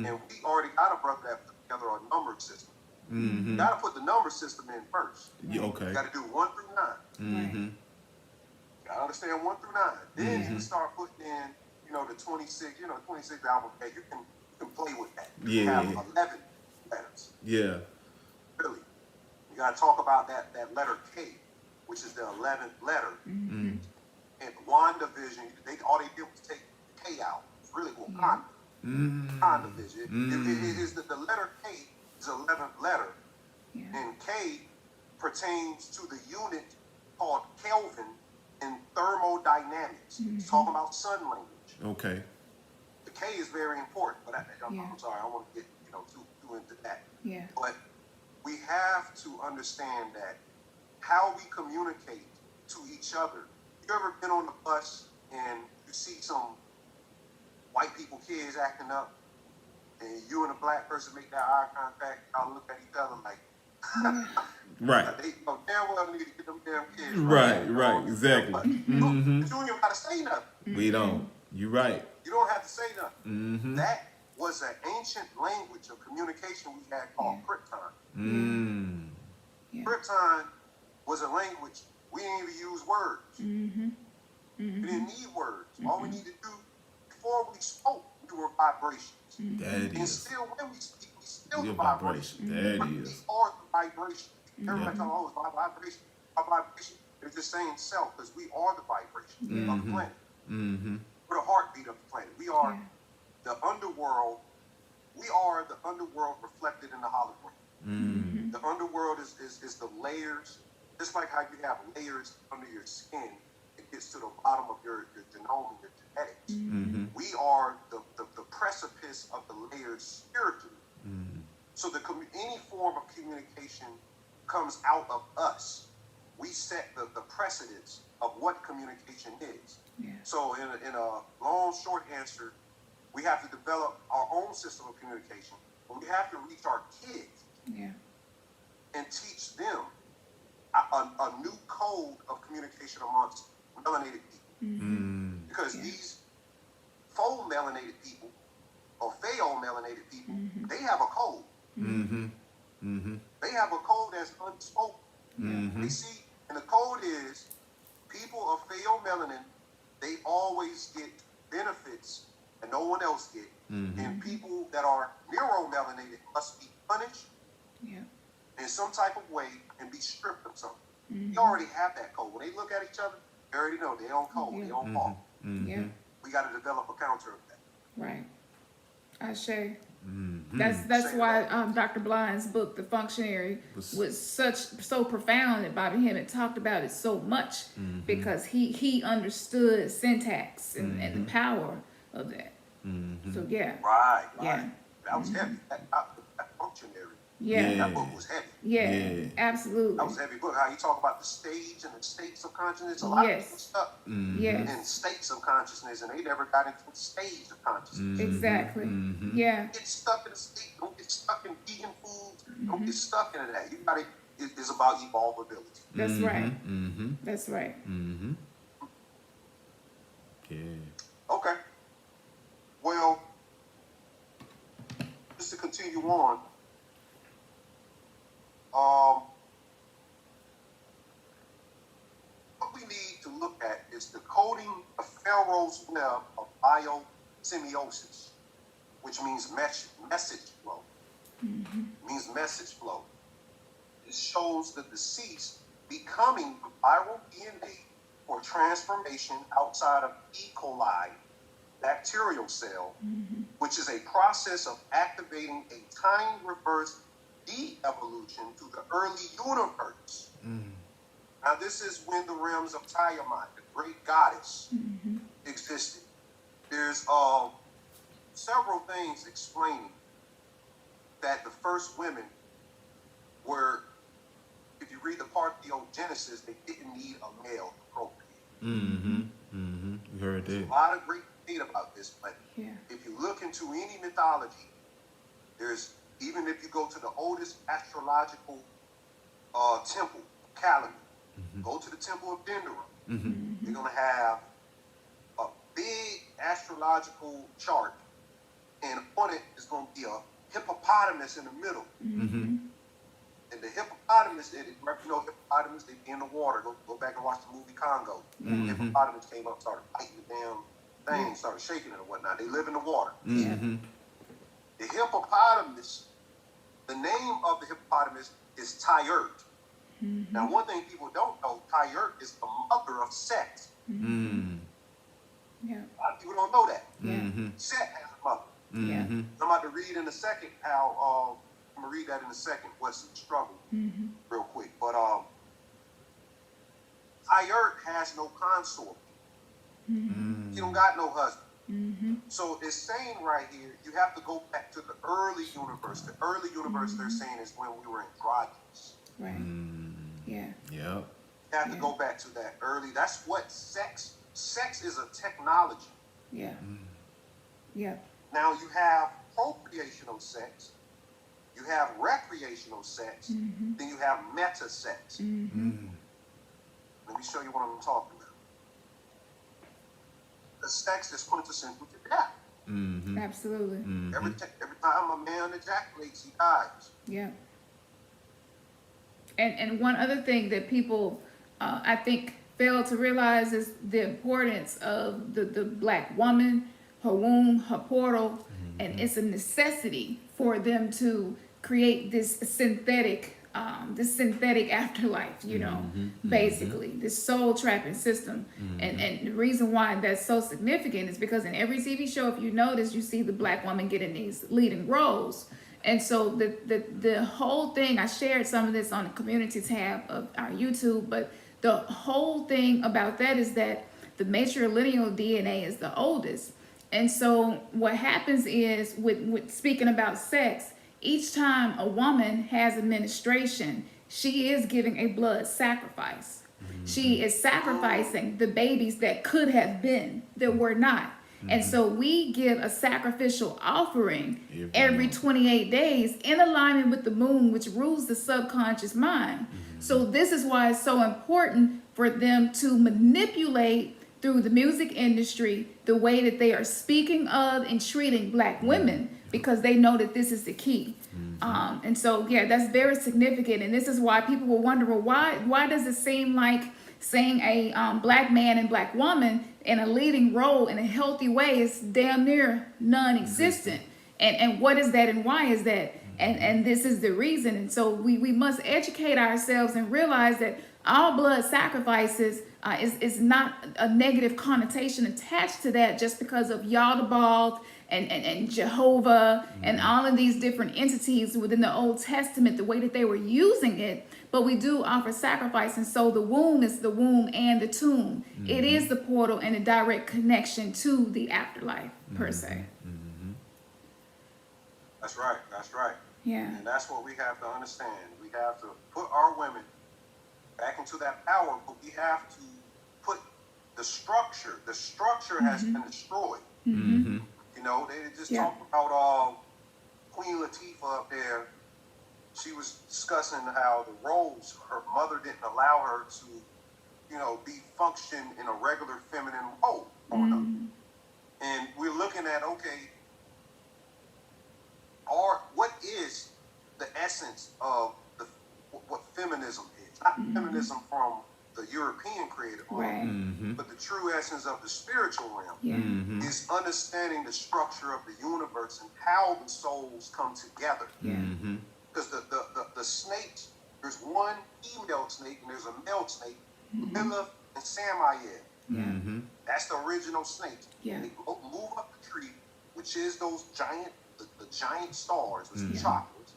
Speaker 3: And we already got a brother that put together a numbered system. You got to put the number system in first.
Speaker 2: Okay.
Speaker 3: You got to do 1 through 9. You got to understand 1 through 9. Then you start putting in, the 26, 26 alphabet. You can play with that. You have 11 letters.
Speaker 2: Yeah.
Speaker 3: Really. You got to talk about that letter K, which is the 11th letter. And WandaVision, all they did was take K out. It's really cool. WandaVision. It is the letter K is the 11th letter. And K pertains to the unit called Kelvin in thermodynamics. It's talking about sun language.
Speaker 2: Okay.
Speaker 3: The K is very important, but I'm sorry, I don't want to get too into that. But we have to understand that how we communicate to each other. You ever been on the bus and you see some white people kids acting up, and you and a black person make that eye contact, y'all look at each other like,
Speaker 2: right.
Speaker 3: They damn well need to get them damn kids.
Speaker 2: Right, exactly.
Speaker 3: But you don't even got to say nothing.
Speaker 2: We don't. You're right.
Speaker 3: You don't have to say nothing. That was an ancient language of communication we had called Krypton. Krypton was a language, we didn't even use words. We didn't need words. All we needed to do, before we spoke, we were vibrations. And still when we speak, we still the vibration.
Speaker 2: That
Speaker 3: We
Speaker 2: is.
Speaker 3: are the vibration. Everybody talking, oh, it's my vibration. Our vibration. They're just saying self, because we are the vibration of the planet. We're the heartbeat of the planet. We are the underworld. We are the underworld reflected in the hologram. The underworld is the layers, just like how you have layers under your skin. It gets to the bottom of your genome and your genetics. We are the precipice of the layers spiritually. So any form of communication comes out of us. We set the precedence of what communication is. So in a long, short answer, we have to develop our own system of communication, but we have to reach our kids and teach them a new code of communication amongst melanated people. Because these faux melanated people or fail melanated people, they have a code. They have a code that's unspoken. They see, and the code is people of fail melanin, they always get benefits that no one else get. And people that are neuromelanated must be punished in some type of way and be stripped of something. You already have that code. When they look at each other, they already know they on code, they on fault. We got to develop a counter of that.
Speaker 1: Right. Ashe. That's why Dr. Blind's book, The Functionary, was so profound about him. It talked about it so much because he understood syntax and the power of that. So
Speaker 3: Right. That was heavy. That Functionary. That book was heavy.
Speaker 1: Absolutely.
Speaker 3: That was a heavy book. How you talk about the stage and the states of consciousness. A lot of people stuck in states of consciousness, and they never got into the stage of consciousness.
Speaker 1: Exactly.
Speaker 3: Get stuck in a state. Don't get get stuck in vegan foods. Don't get stuck into that. You gotta. It's about evolvability.
Speaker 1: That's right.
Speaker 2: Mm-hmm.
Speaker 1: That's right.
Speaker 2: Mm-hmm. Yeah.
Speaker 3: Okay. Well, just to continue on, what we need to look at is the coding of Pharaoh's web of biosemiosis, which means message flow. Means message flow. It shows the deceased becoming viral DNA for transformation outside of E. coli bacterial cell, which is a process of activating a time reverse de-evolution to the early universe. Now, this is when the realms of Tiamat, the great goddess, existed. There's several things explaining that the first women were, if you read the Parthenogenesis, they didn't need a male to procreate.
Speaker 2: You heard
Speaker 3: There's
Speaker 2: that.
Speaker 3: a lot of great debate about this, but
Speaker 1: Yeah.
Speaker 3: if you look into any mythology, there's, even if you go to the oldest astrological temple, calendar, go to the temple of Denderah, you're going to have a big astrological chart, and on it is going to be a hippopotamus in the middle. And the hippopotamus, hippopotamus, they be in the water. Go back and watch the movie Congo. The hippopotamus came up, started biting the damn thing, started shaking it and whatnot. They live in the water. The hippopotamus, the name of the hippopotamus is Tyert. Now, one thing people don't know, Tyert is the mother of Set.
Speaker 1: Yeah.
Speaker 3: A lot of people don't know that.
Speaker 1: Yeah.
Speaker 3: Set has a mother.
Speaker 1: Yeah.
Speaker 3: I'm about to read in a second how, I'm going to read that in a second, what's the struggle, real quick. But Tyert has no consort. He don't got no husband. So it's saying right here, you have to go back to the early universe. The early universe, they're saying, is when we were androgynous.
Speaker 1: Right. Yeah.
Speaker 2: Yep.
Speaker 3: You have to go back to that early. That's what sex is, a technology.
Speaker 1: Yeah. Yeah.
Speaker 3: Now you have procreational sex, you have recreational sex, then you have meta sex. Let me show you what I'm talking about. The sex is quintessential to death.
Speaker 1: Every
Speaker 3: Every time a man ejaculates, he dies.
Speaker 1: Yeah. And one other thing that people, I think, fail to realize is the importance of the Black woman, her womb, her portal, and it's a necessity for them to create this synthetic afterlife, basically, this soul trapping system. And the reason why that's so significant is because in every TV show, if you notice, you see the Black woman getting these leading roles. And so the whole thing, I shared some of this on the community tab of our YouTube, but the whole thing about that is that the matrilineal DNA is the oldest. And so what happens is with speaking about sex, each time a woman has a menstruation, she is giving a blood sacrifice. She is sacrificing the babies that could have been, that were not. And so we give a sacrificial offering every 28 days in alignment with the moon, which rules the subconscious mind. So this is why it's so important for them to manipulate through the music industry the way that they are speaking of and treating Black women, because they know that this is the key. And so, yeah, that's very significant. And this is why people will wonder, well, why does it seem like saying a Black man and Black woman in a leading role in a healthy way is damn near non-existent? And what is that and why is that? And this is the reason. And so we must educate ourselves and realize that all blood sacrifices is not a negative connotation attached to that just because of Yaldabaoth and Jehovah and all of these different entities within the Old Testament, the way that they were using it. But we do offer sacrifice, and so the womb is the womb and the tomb. It is the portal and a direct connection to the afterlife, per se.
Speaker 3: That's right. That's right.
Speaker 1: Yeah.
Speaker 3: And that's what we have to understand. We have to put our women back into that power, but we have to put the structure. The structure has been destroyed. You know, they just talk about Queen Latifah up there, she was discussing how the roles, her mother didn't allow her to, be function in a regular feminine role growing up. And we're looking at, okay, what is the essence of what feminism is? Not feminism from the European creative realm, but the true essence of the spiritual realm is understanding the structure of the universe and how the souls come together. Because the snakes, there's one female snake and there's a male snake, Lilith and Samael. That's the original snake. They move up the tree, which is those giant, the giant stars, which are the chakras.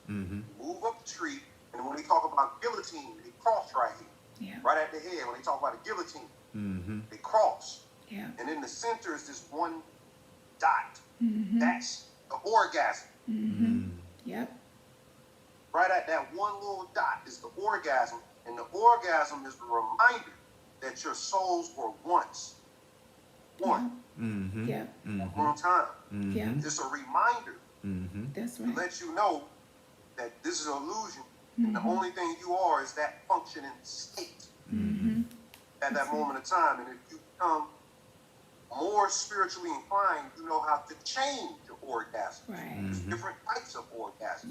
Speaker 3: Move up the tree, and when they talk about guillotine, they cross right here, right at the head. When they talk about a guillotine, they cross. And in the center is this one dot. That's the orgasm. Right at that one little dot is the orgasm, and the orgasm is the reminder that your souls were once one. One time. It's a reminder
Speaker 1: That's
Speaker 3: to
Speaker 1: right.
Speaker 3: let you know that this is an illusion, and the only thing you are is that functioning state at that moment of time. And if you become more spiritually inclined, you know how to change your orgasm. There's different types of orgasm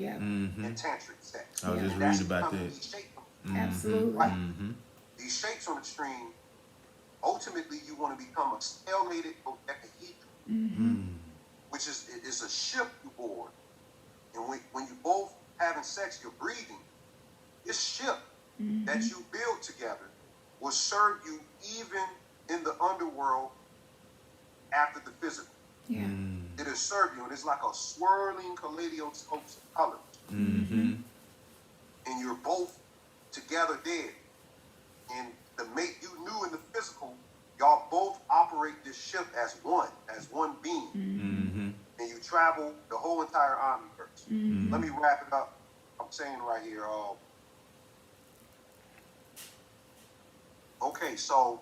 Speaker 3: in tantric sex.
Speaker 2: I was just
Speaker 3: And that's
Speaker 2: reading about
Speaker 3: becoming
Speaker 2: that.
Speaker 3: these shapes.
Speaker 1: Absolutely.
Speaker 3: Right. These shapes on the stream, ultimately you want to become a stalemated dodecahedron, which is a ship you board. And when you both having sex, you're breathing. This ship that you build together will serve you even in the underworld after the physical. It'll serve you, and it's like a swirling kaleidoscope of colors. And you're both together dead. And the mate you knew in the physical, y'all both operate this ship as one being. And you travel the whole entire omniverse. Let me wrap it up. I'm saying right here. Okay, so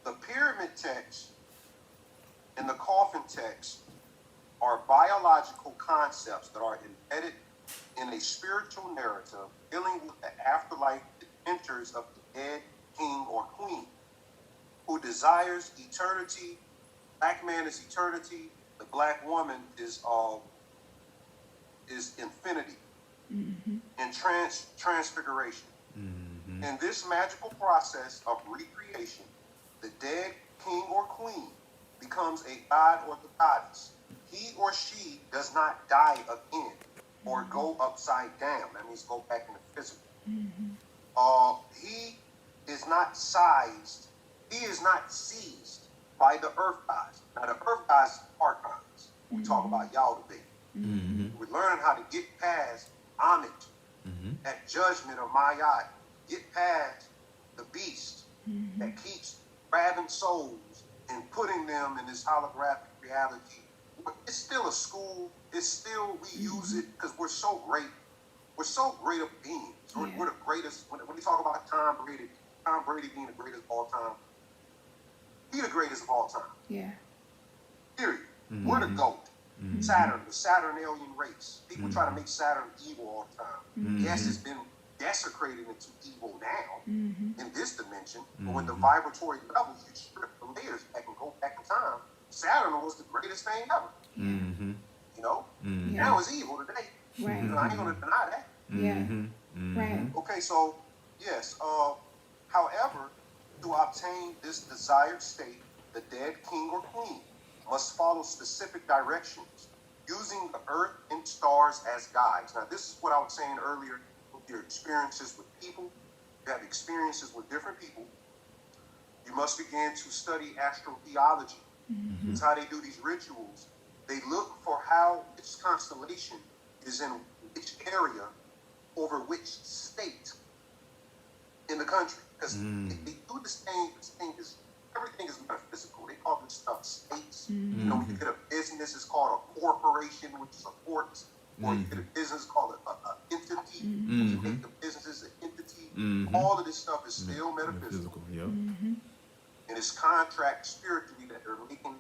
Speaker 3: the pyramid text and the coffin text are biological concepts that are embedded in a spiritual narrative dealing with the afterlife adventures of the dead king or queen who desires eternity. Black man is eternity. The black woman is infinity and transfiguration. In this magical process of recreation, the dead king or queen becomes a god or the goddess. He or she does not die again or go upside down. That means go back in the physical. He is not sized. He is not seized by the earth gods. Now the earth gods are archons. We talk about y'all today. We're learning how to get past homage, that judgment of Maya. Get past the beast that keeps grabbing souls and putting them in this holographic reality. It's still a school. It's still, we use it because we're so great. We're so great of beings. We're the greatest. When we talk about Tom Brady being the greatest of all time, he's the greatest of all time. Period. We're the GOAT. Saturn, the Saturnalian race. People try to make Saturn evil all the time. Yes, it's been desecrated into evil now in this dimension, but with the vibratory levels, you strip the layers back and go back in time. Saturn was the greatest thing ever. You know? Now it's evil today. I ain't gonna deny that. Okay, so yes. However, to obtain this desired state, the dead king or queen must follow specific directions, using the earth and stars as guides. Now, this is what I was saying earlier with your experiences with people. You have experiences with different people. You must begin to study astrotheology. It's how they do these rituals. They look for how this constellation is in which area over which state in the country. Because they do this thing is, everything is metaphysical. They call this stuff states. You know, when you get a business, it's called a corporation, which is a court. Or you get a business called an entity. You make the business as an entity. All of this stuff is still metaphysical. And it's contract spiritually that they're making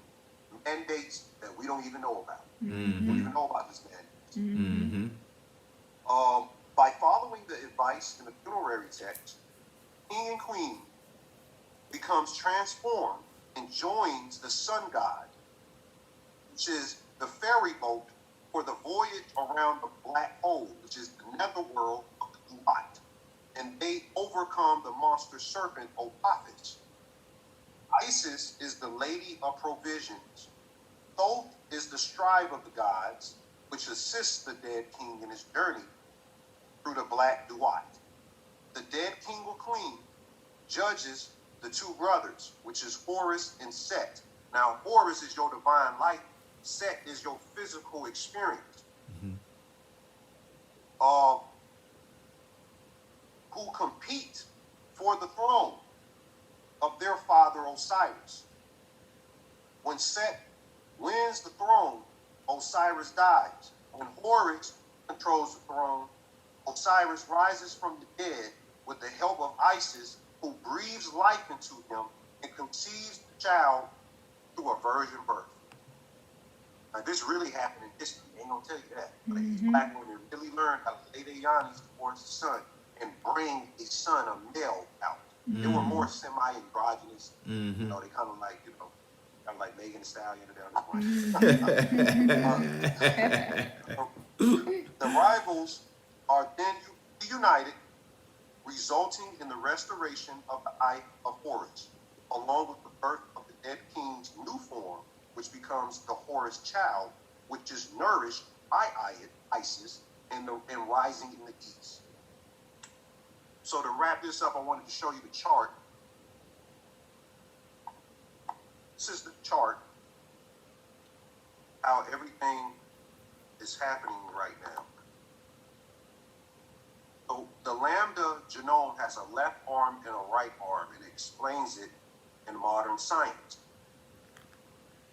Speaker 3: mandates we don't even know about.
Speaker 2: Mm-hmm.
Speaker 3: We don't even know about this man.
Speaker 2: Mm-hmm.
Speaker 3: By following the advice in the funerary text, king and queen becomes transformed and joins the sun god, which is the ferry boat for the voyage around the black hole, which is the netherworld of the Duat. And they overcome the monster serpent Opophis. Isis is the lady of provisions. Thoth is the scribe of the gods, which assists the dead king in his journey through the black Duat. The dead king or queen judges the two brothers, which is Horus and Set. Now, Horus is your divine light. Set is your physical experience. Who compete for the throne of their father Osiris. When Set wins the throne, Osiris dies. When Horus controls the throne, Osiris rises from the dead with the help of Isis, who breathes life into him and conceives the child through a virgin birth. Now, this really happened in history. They ain't gonna tell you that. But these black women really learned how to lay their yanis towards the sun and bring a son, a male, out. They were more semi-androgynous. You know, they kind of like, you know, kind of like Megan Thee Stallion and the rivals are then reunited, resulting in the restoration of the Eye of Horus, along with the birth of the dead king's new form, which becomes the Horus child, which is nourished by Isis and rising in the east. So to wrap this up, I wanted to show you the chart. This is the chart, how everything is happening right now. So the lambda genome has a left arm and a right arm, and it explains it in modern science.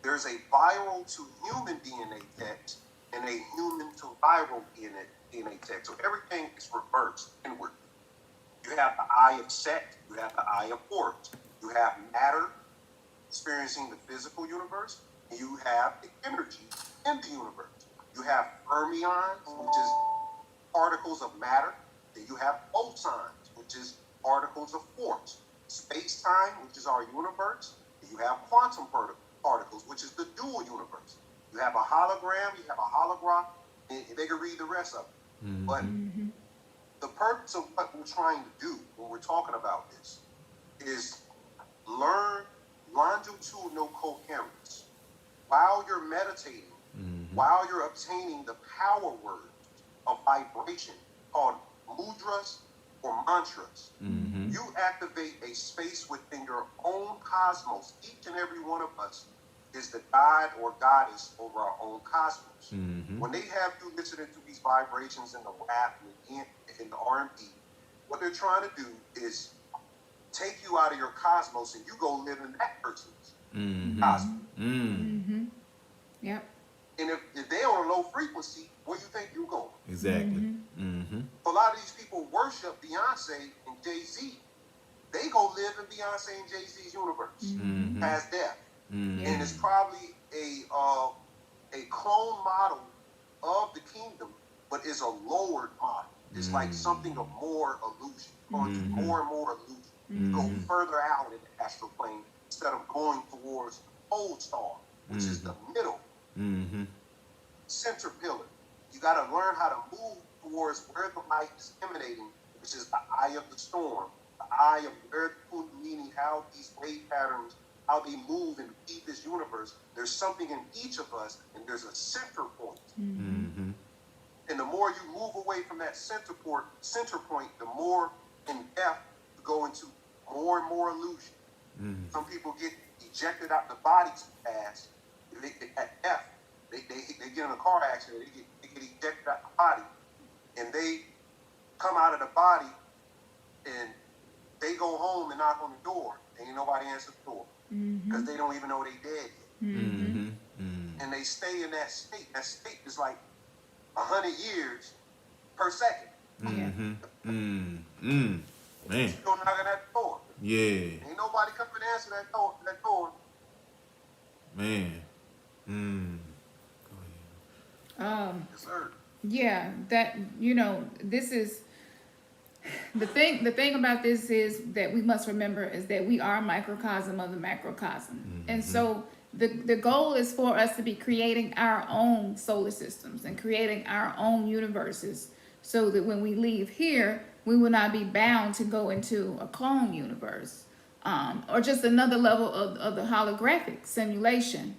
Speaker 3: There's a viral to human DNA text and a human to viral DNA text. So everything is reversed inward. You have the eye of Set, you have the eye of Horus. You have matter experiencing the physical universe, and you have the energy in the universe. You have fermions, which is particles of matter. Then you have bosons, which is particles of force. Space-time, which is our universe. And you have quantum particles, which is the dual universe. You have a hologram, you have a holograph, and they can read the rest of it. But the purpose of what we're trying to do when we're talking about this is learn longitudinal coherence. While you're meditating, while you're obtaining the power words of vibration called mudras or mantras, you activate a space within your own cosmos. Each and every one of us is the god or goddess over our own cosmos. When they have you listening to these vibrations in the rap and in the R&B, what they're trying to do is take you out of your cosmos and you go live in that person's cosmos.
Speaker 1: Yep.
Speaker 3: And if they're on a low frequency, where you think you're going?
Speaker 2: Exactly.
Speaker 3: So a lot of these people worship Beyonce and Jay-Z. They go live in Beyonce and Jay-Z's universe as death. And it's probably a clone model of the kingdom, but is a lowered model. It's like something of more illusion, going to more and more illusion. Go further out in the astral plane instead of going towards the pole star, which is the middle center pillar. You got to learn how to move towards where the light is emanating, which is the eye of the storm, the eye of where the Kundalini, how these wave patterns, how they move and feed this universe. There's something in each of us, and there's a center point. And the more you move away from that center point, the more in depth you go into more and more illusion. Some people get ejected out the bodies fast. At death, they get in a car accident, they get ejected out the body, and they come out of the body, and they go home and knock on the door. Ain't nobody answer the door because they don't even know they dead yet. And they stay in that state. That state is like 100 years per second.
Speaker 2: Man.
Speaker 3: You go knock on that door.
Speaker 2: Yeah.
Speaker 3: Ain't nobody come and answer that door.
Speaker 2: Man.
Speaker 1: Yeah, that, this is the thing about this is that we must remember is that we are a microcosm of the macrocosm. And so the goal is for us to be creating our own solar systems and creating our own universes, so that when we leave here, we will not be bound to go into a clone universe, or just another level of the holographic simulation.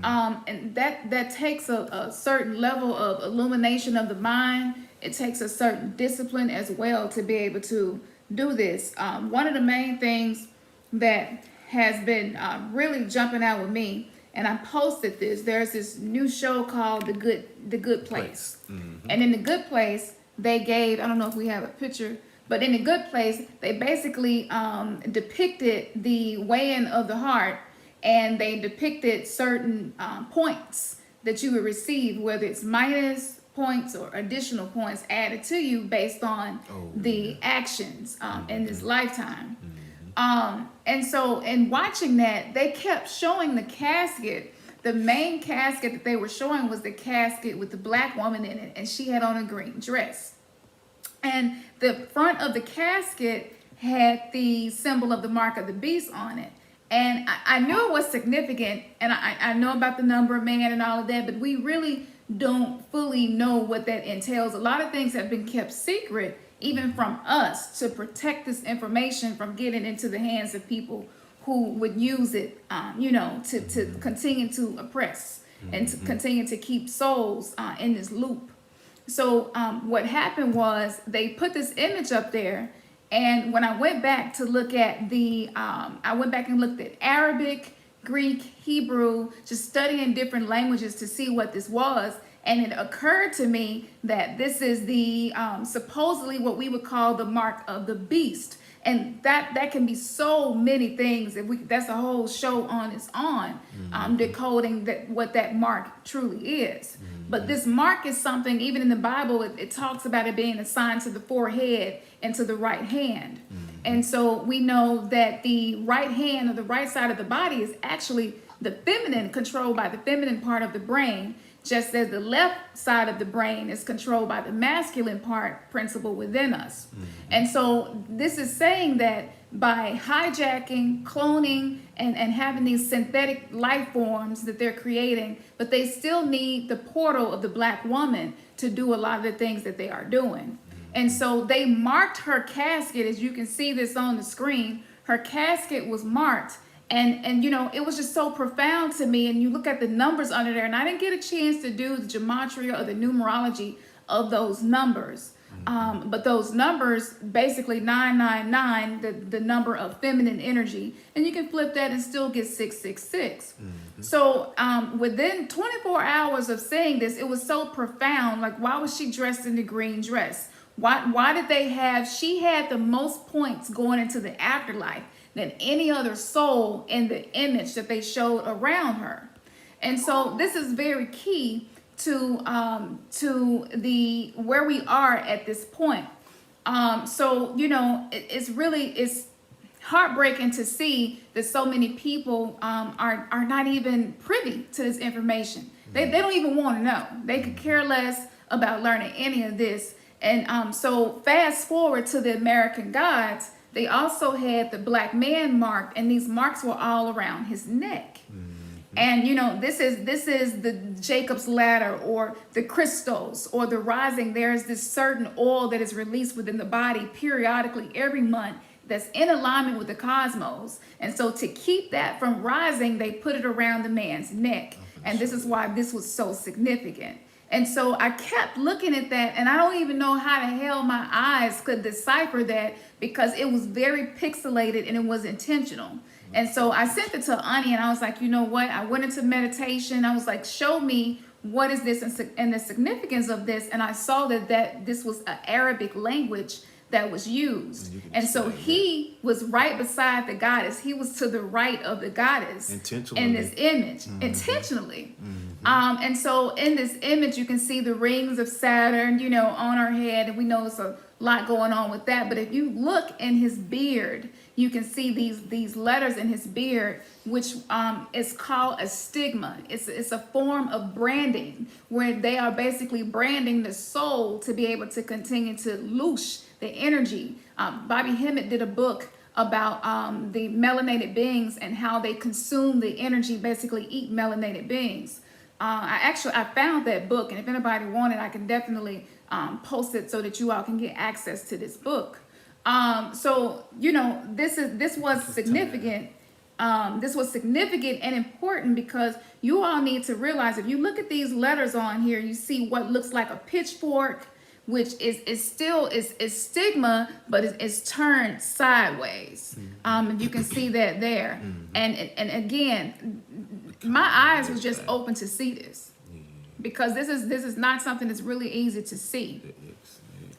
Speaker 1: And that takes a certain level of illumination of the mind. It takes a certain discipline as well to be able to do this. One of the main things that has been really jumping out with me, and I posted this, there's this new show called The Good Place. And in The Good Place, they gave, I don't know if we have a picture, but in The Good Place, they basically depicted the weighing of the heart, and they depicted certain points that you would receive, whether it's minus points or additional points added to you based on the actions in this lifetime. And so in watching that, they kept showing the casket. The main casket that they were showing was the casket with the black woman in it, and she had on a green dress. And the front of the casket had the symbol of the mark of the beast on it. And I knew it was significant, and I know about the number of man and all of that, but we really don't fully know what that entails. A lot of things have been kept secret, even from us, to protect this information from getting into the hands of people who would use it, to continue to oppress and to continue to keep souls in this loop. So what happened was they put this image up there. And when I went back to look at I went back and looked at Arabic, Greek, Hebrew, just studying different languages to see what this was. And it occurred to me that this is the supposedly what we would call the mark of the beast. And that can be so many things. That's a whole show on its own, decoding what that mark truly is. But this mark is something, even in the Bible, it talks about it being assigned to the forehead and to the right hand. And so we know that the right hand, or the right side of the body, is actually the feminine, controlled by the feminine part of the brain, just as the left side of the brain is controlled by the masculine part principle within us. And so this is saying that by hijacking, cloning, and having these synthetic life forms that they're creating, but they still need the portal of the black woman to do a lot of the things that they are doing. And so they marked her casket, as you can see this on the screen. Her casket was marked. And it was just so profound to me. And you look at the numbers under there, and I didn't get a chance to do the gematria or the numerology of those numbers. But those numbers, basically 999, the number of feminine energy, and you can flip that and still get 666. So within 24 hours of saying this, it was so profound. Like, why was she dressed in the green dress? Why did she had the most points going into the afterlife than any other soul in the image that they showed around her. And so this is very key to the where we are at this point. It's heartbreaking to see that so many people are not even privy to this information. They don't even want to know. They could care less about learning any of this. And so fast forward to the American gods. They also had the black man marked, and these marks were all around his neck. And this is the Jacob's ladder, or the crystals, or the rising. There's this certain oil that is released within the body periodically every month that's in alignment with the cosmos. And so to keep that from rising, they put it around the man's neck. And this is why this was so significant. And so I kept looking at that, and I don't even know how the hell my eyes could decipher that, because it was very pixelated and it was intentional. And so I sent it to Ani, and I was like, you know what? I went into meditation. I was like, show me what is this and the significance of this. And I saw that this was an Arabic language that was used. And so he was right beside the goddess. He was to the right of the goddess in this image, intentionally. And so in this image, you can see the rings of Saturn, on her head. And we know it's a lot going on with that. But if you look in his beard, you can see these letters in his beard, which is called a stigma. It's a form of branding where they are basically branding the soul to be able to continue to loose the energy. Bobby Hemmett did a book about the melanated beings and how they consume the energy, basically eat melanated beings. I found that book, and if anybody wanted, I can definitely post it so that you all can get access to this book. So you know, this was significant. This was significant and important because you all need to realize, if you look at these letters on here, you see what looks like a pitchfork, which is still stigma, but it's turned sideways. You can see that there. And again, my eyes was just open to see this, because this is not something that's really easy to see.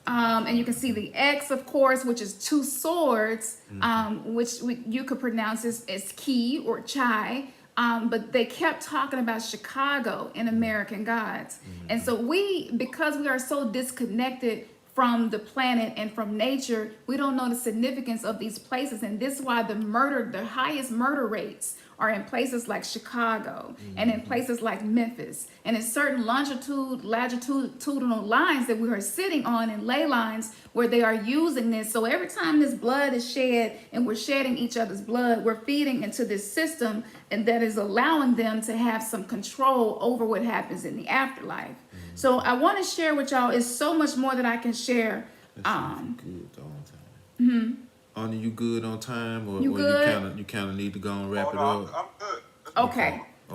Speaker 1: And you can see the X, of course, which is two swords, which you could pronounce as ki or chai. But they kept talking about Chicago in American Gods. And so because we are so disconnected from the planet and from nature, we don't know the significance of these places. And this is why the highest murder rates are in places like Chicago and in places like Memphis, and in certain longitudinal lines that we are sitting on, in ley lines where they are using this. So every time this blood is shed and we're shedding each other's blood, we're feeding into this system, and that is allowing them to have some control over what happens in the afterlife. So I want to share with y'all, it's so much more that I can share.
Speaker 2: Good on time. Are you good on time, or you kind of need to go and wrap it up?
Speaker 3: I'm good.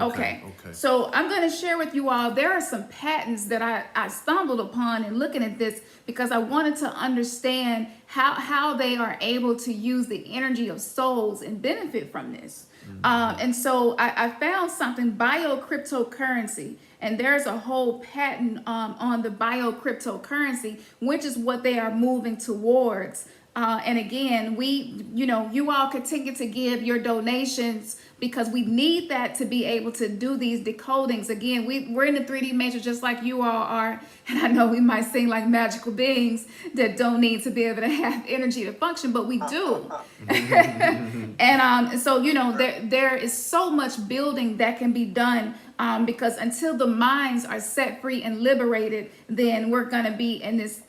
Speaker 1: Okay. So I'm going to share with you all, there are some patents that I stumbled upon in looking at this, because I wanted to understand how they are able to use the energy of souls and benefit from this. And so I found something, bio-cryptocurrency, and there's a whole patent on the bio-cryptocurrency, which is what they are moving towards. And again, you all continue to give your donations, because we need that to be able to do these decodings. Again, we're in the 3D matrix just like you all are. And I know we might seem like magical beings that don't need to be able to have energy to function, but we do. And so, there is so much building that can be done, because until the minds are set free and liberated, then we're going to be in this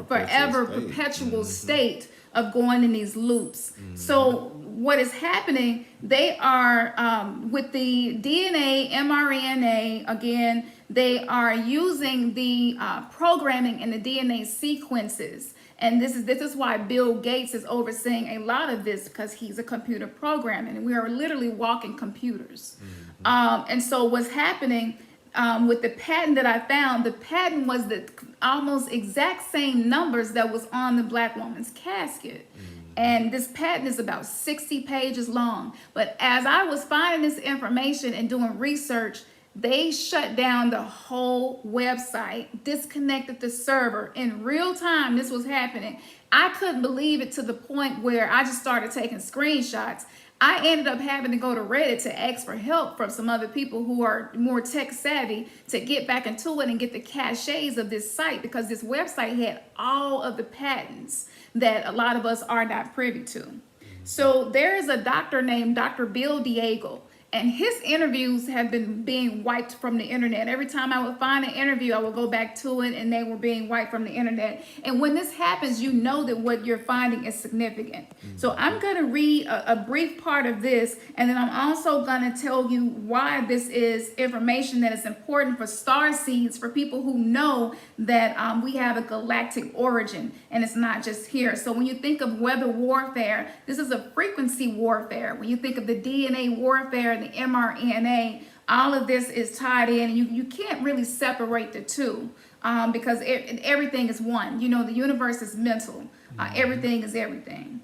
Speaker 1: perpetual state of going in these loops. So what is happening, they are, with the DNA, mRNA, again, they are using the programming in the DNA sequences. And this is why Bill Gates is overseeing a lot of this, because he's a computer programmer, and we are literally walking computers. And so what's happening, with the patent that I found, the patent was the almost exact same numbers that was on the black woman's casket. And this patent is about 60 pages long. But as I was finding this information and doing research, they shut down the whole website, disconnected the server in real time. This was happening. I couldn't believe it, to the point where I just started taking screenshots. I ended up having to go to Reddit to ask for help from some other people who are more tech savvy to get back into it and get the caches of this site, because this website had all of the patents that a lot of us are not privy to. So there is a doctor named Dr. Bill Diego, and his interviews have been being wiped from the internet. Every time I would find an interview, I would go back to it, and they were being wiped from the internet. And when this happens, you know that what you're finding is significant. So I'm going to read a brief part of this, and then I'm also going to tell you why this is information that is important for star seeds, for people who know that we have a galactic origin, and it's not just here. So when you think of weather warfare, this is a frequency warfare. When you think of the DNA warfare, the mRNA, all of this is tied in. You can't really separate the two, because everything is one. The universe is mental. Everything is everything.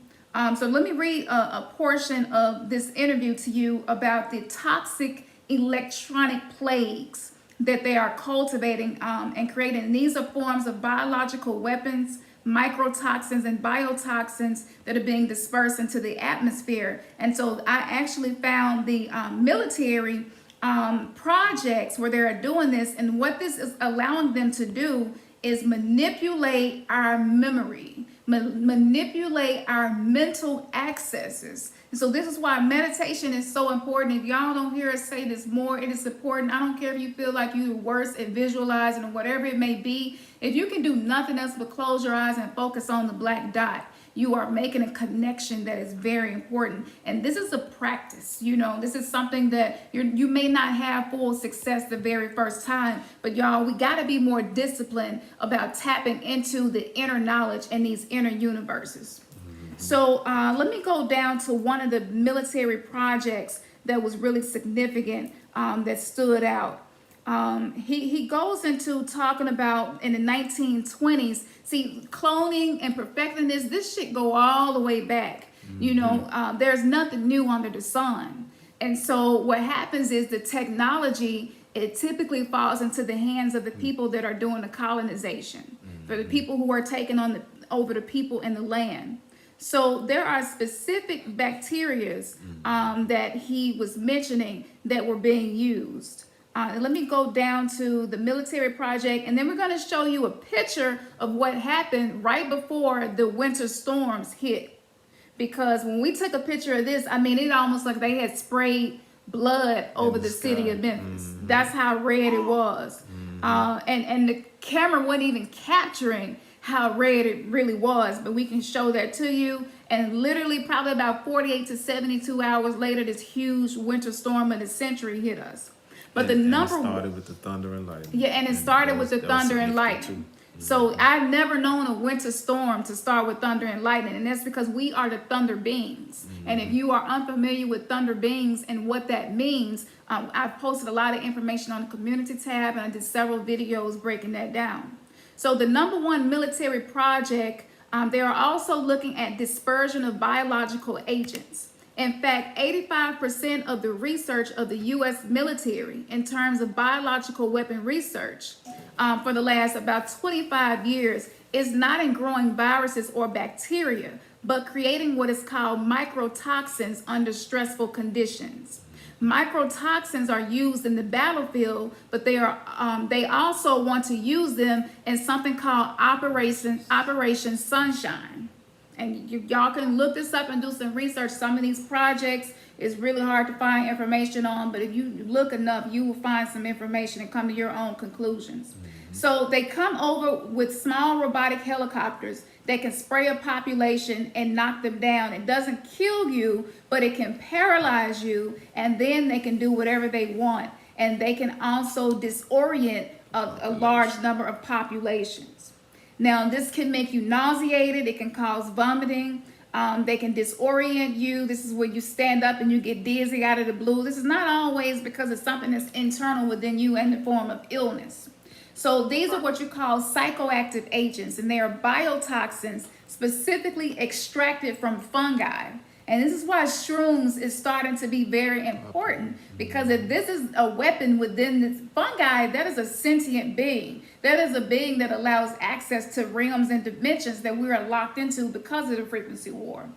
Speaker 1: So let me read a portion of this interview to you about the toxic electronic plagues that they are cultivating and creating. And these are forms of biological weapons, microtoxins and biotoxins that are being dispersed into the atmosphere. And so I actually found the military projects where they're doing this, and what this is allowing them to do is manipulate our memory, manipulate our mental accesses. And so this is why meditation is so important. If y'all don't hear us say this more, it is important. I don't care if you feel like you're worse at visualizing or whatever it may be. If you can do nothing else but close your eyes and focus on the black dot, you are making a connection that is very important. And this is a practice, you know, this is something that you may not have full success the very first time, but y'all, we got to be more disciplined about tapping into the inner knowledge and these inner universes. So let me go down to one of the military projects that was really significant, that stood out. He goes into talking about in the 1920s. See, cloning and perfecting this shit go all the way back. You know, there's nothing new under the sun. And so what happens is the technology, it typically falls into the hands of the people that are doing the colonization, for the people who are taking on over the people in the land. So there are specific bacterias that he was mentioning that were being used. Let me go down to the military project, and then we're going to show you a picture of what happened right before the winter storms hit. Because when we took a picture of this, I mean, it almost like they had sprayed blood over the city of Memphis. That's how red it was. And the camera wasn't even capturing how red it really was, but we can show that to you. And literally probably about 48 to 72 hours later, this huge winter storm of the century hit us. But the number
Speaker 2: one started with the thunder and lightning.
Speaker 1: Yeah, and it started with the thunder and lightning. So I've never known a winter storm to start with thunder and lightning, and that's because we are the thunder beings. And if you are unfamiliar with thunder beings and what that means, I've posted a lot of information on the community tab, and I did several videos breaking that down. So the number one military project, they are also looking at dispersion of biological agents. In fact, 85% of the research of the U.S. military in terms of biological weapon research for the last about 25 years is not in growing viruses or bacteria, but creating what is called microtoxins under stressful conditions. Microtoxins are used in the battlefield, but they also want to use them in something called Operation Sunshine. And y'all can look this up and do some research. Some of these projects is really hard to find information on, but if you look enough, you will find some information and come to your own conclusions. So they come over with small robotic helicopters that can spray a population and knock them down. It doesn't kill you, but it can paralyze you, and then they can do whatever they want. And they can also disorient a large number of populations. Now, this can make you nauseated. It can cause vomiting. They can disorient you. This is where you stand up and you get dizzy out of the blue. This is not always because of something that's internal within you in the form of illness. So these are what you call psychoactive agents, and they are biotoxins specifically extracted from fungi. And this is why shrooms is starting to be very important, because if this is a weapon within this fungi, that is a sentient being. That is a being that allows access to realms and dimensions that we are locked into because of the frequency war.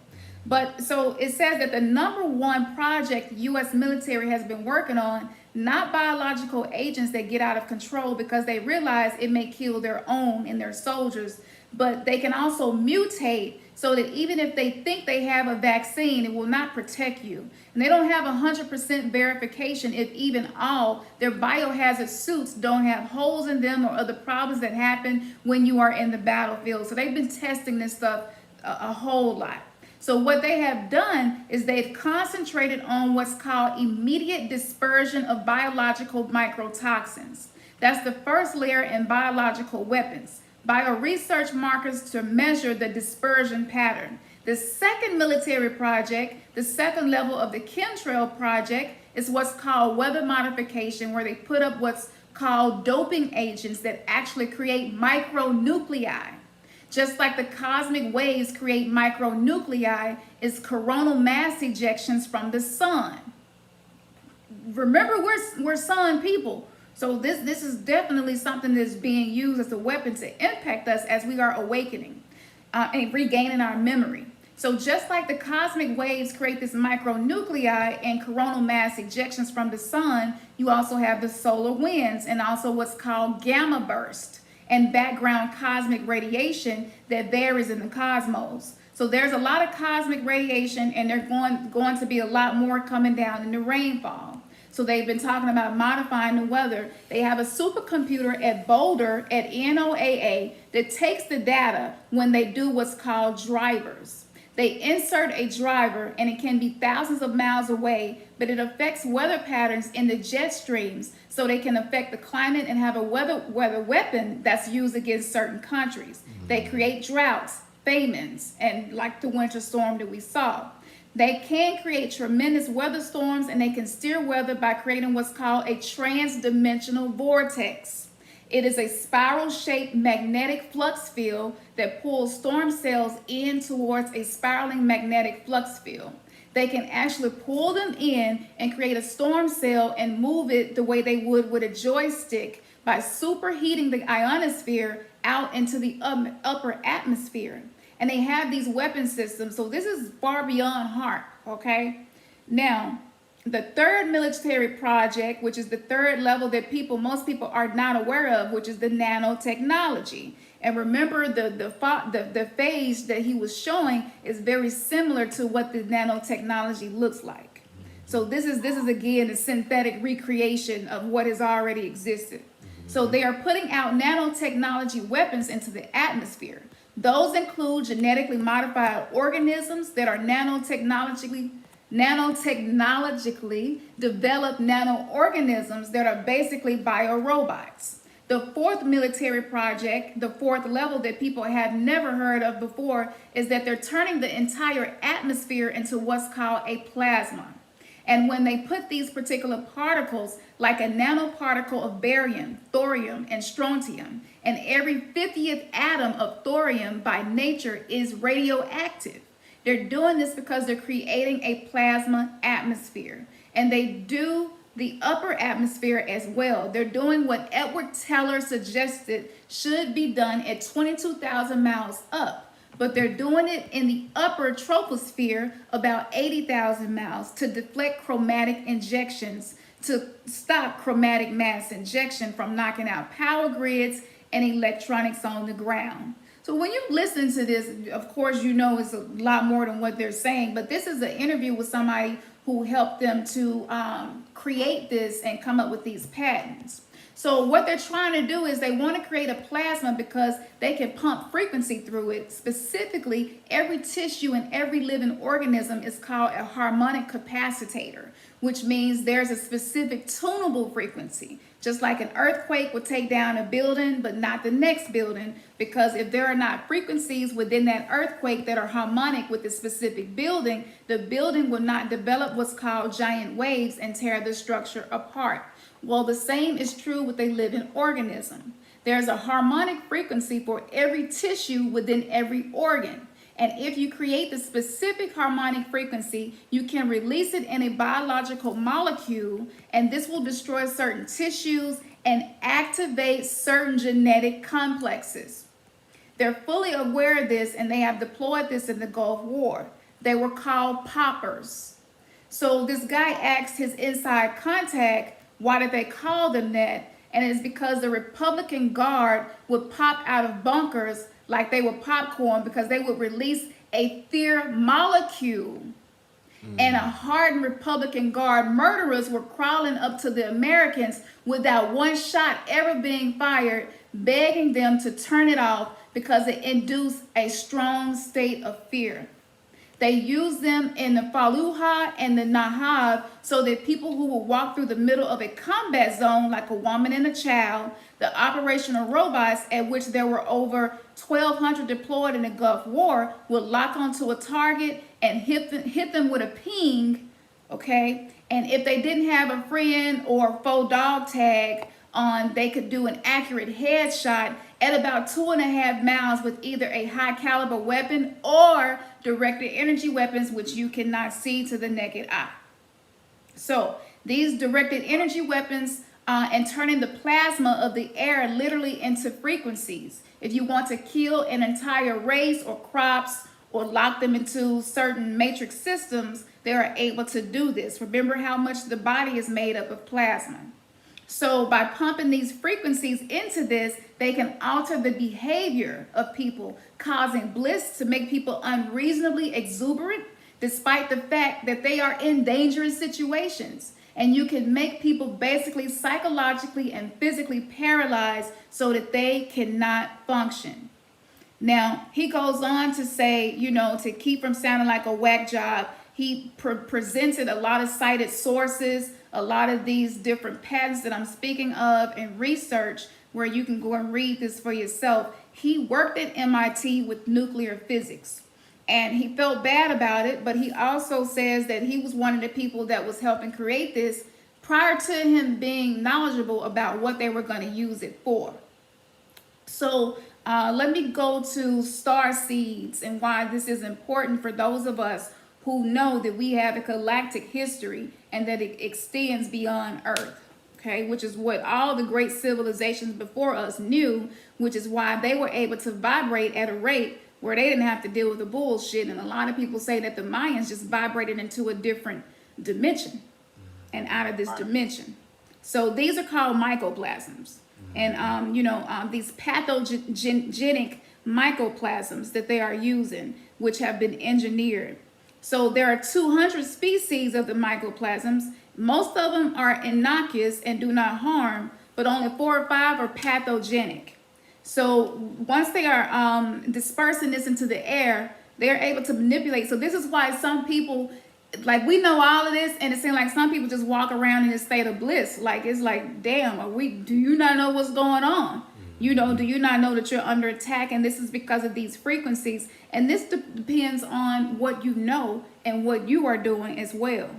Speaker 1: But so it says that the number one project the U.S. military has been working on, not biological agents that get out of control because they realize it may kill their own and their soldiers, but they can also mutate so that even if they think they have a vaccine, it will not protect you. And they don't have 100% verification if even all their biohazard suits don't have holes in them or other problems that happen when you are in the battlefield. So they've been testing this stuff a whole lot. So what they have done is they've concentrated on what's called immediate dispersion of biological microtoxins. That's the first layer in biological weapons. Bioresearch markers to measure the dispersion pattern. The second military project, the second level of the chemtrail project, is what's called weather modification, where they put up what's called doping agents that actually create micronuclei. Just like the cosmic waves create micronuclei, is coronal mass ejections from the sun. Remember, we're sun people. So this is definitely something that's being used as a weapon to impact us as we are awakening and regaining our memory. So just like the cosmic waves create this micronuclei and coronal mass ejections from the sun, you also have the solar winds and also what's called gamma burst. and background cosmic radiation that varies in the cosmos. So there's a lot of cosmic radiation, and there's going to be a lot more coming down in the rainfall. So they've been talking about modifying the weather. They have a supercomputer at Boulder at NOAA that takes the data when they do what's called drivers. They insert a driver, and it can be thousands of miles away, but it affects weather patterns in the jet streams, so they can affect the climate and have a weather weapon that's used against certain countries. They create droughts, famines, and like the winter storm that we saw. They can create tremendous weather storms, and they can steer weather by creating what's called a trans-dimensional vortex. It is a spiral-shaped magnetic flux field that pulls storm cells in towards a spiraling magnetic flux field. They can actually pull them in and create a storm cell and move it the way they would with a joystick by superheating the ionosphere out into the upper atmosphere. And they have these weapon systems, so this is far beyond HAARP, okay? Now, the third military project, which is the third level that most people are not aware of, which is the nanotechnology. And remember, the phase that he was showing is very similar to what the nanotechnology looks like. So this is again a synthetic recreation of what has already existed. So they are putting out nanotechnology weapons into the atmosphere. Those include genetically modified organisms that are nanotechnologically developed nanoorganisms that are basically biorobots. The fourth military project, the fourth level that people have never heard of before, is that they're turning the entire atmosphere into what's called a plasma. And when they put these particular particles, like a nanoparticle of barium, thorium, and strontium, and every 50th atom of thorium by nature is radioactive. They're doing this because they're creating a plasma atmosphere. And they do the upper atmosphere as well. They're doing what Edward Teller suggested should be done at 22,000 miles up. But they're doing it in the upper troposphere, about 80,000 miles, to deflect chromatic injections, to stop chromatic mass injection from knocking out power grids and electronics on the ground. So when you listen to this, of course, you know it's a lot more than what they're saying, but this is an interview with somebody who helped them to create this and come up with these patents. So what they're trying to do is they want to create a plasma because they can pump frequency through it. Specifically, every tissue and every living organism is called a harmonic capacitator, which means there's a specific tunable frequency. Just like an earthquake would take down a building, but not the next building, because if there are not frequencies within that earthquake that are harmonic with the specific building, the building will not develop what's called giant waves and tear the structure apart. Well, the same is true with a living organism. There's a harmonic frequency for every tissue within every organ. And if you create the specific harmonic frequency, you can release it in a biological molecule, and this will destroy certain tissues and activate certain genetic complexes. They're fully aware of this, and they have deployed this in the Gulf War. They were called poppers. So this guy asked his inside contact, why did they call them that? And it's because the Republican Guard would pop out of bunkers like they were popcorn, because they would release a fear molecule. And a hardened Republican Guard murderers were crawling up to the Americans without one shot ever being fired, begging them to turn it off because it induced a strong state of fear. They used them in the Fallujah and the Nahav so that people who would walk through the middle of a combat zone, like a woman and a child, the operational robots, at which there were over 1,200 deployed in the Gulf War, would lock onto a target and hit them with a ping, okay? And if they didn't have a friend or faux dog tag on, they could do an accurate headshot at about 2.5 miles with either a high caliber weapon or directed energy weapons, which you cannot see to the naked eye. So these directed energy weapons and turning the plasma of the air literally into frequencies. If you want to kill an entire race or crops or lock them into certain matrix systems, they are able to do this. Remember how much the body is made up of plasma. So by pumping these frequencies into this, they can alter the behavior of people, causing bliss to make people unreasonably exuberant, despite the fact that they are in dangerous situations. And you can make people basically psychologically and physically paralyzed so that they cannot function. Now, he goes on to say, you know, to keep from sounding like a whack job, he presented a lot of cited sources, a lot of these different patents that I'm speaking of, and research where you can go and read this for yourself. He worked at MIT with nuclear physics, and he felt bad about it, but he also says that he was one of the people that was helping create this prior to him being knowledgeable about what they were going to use it for. So let me go to star seeds and why this is important for those of us who know that we have a galactic history and that it extends beyond Earth, okay, which is what all the great civilizations before us knew, which is why they were able to vibrate at a rate where they didn't have to deal with the bullshit. And a lot of people say that the Mayans just vibrated into a different dimension and out of this dimension. So these are called mycoplasms. And, these pathogenic mycoplasms that they are using, which have been engineered. So there are 200 species of the mycoplasms. Most of them are innocuous and do not harm, but only 4 or 5 are pathogenic. So once they are dispersing this into the air, they're able to manipulate. So this is why some people, like, we know all of this, and it seems like some people just walk around in a state of bliss. Like, it's like, damn, do you not know what's going on? You know, do you not know that you're under attack? And this is because of these frequencies. And this depends on what you know and what you are doing as well.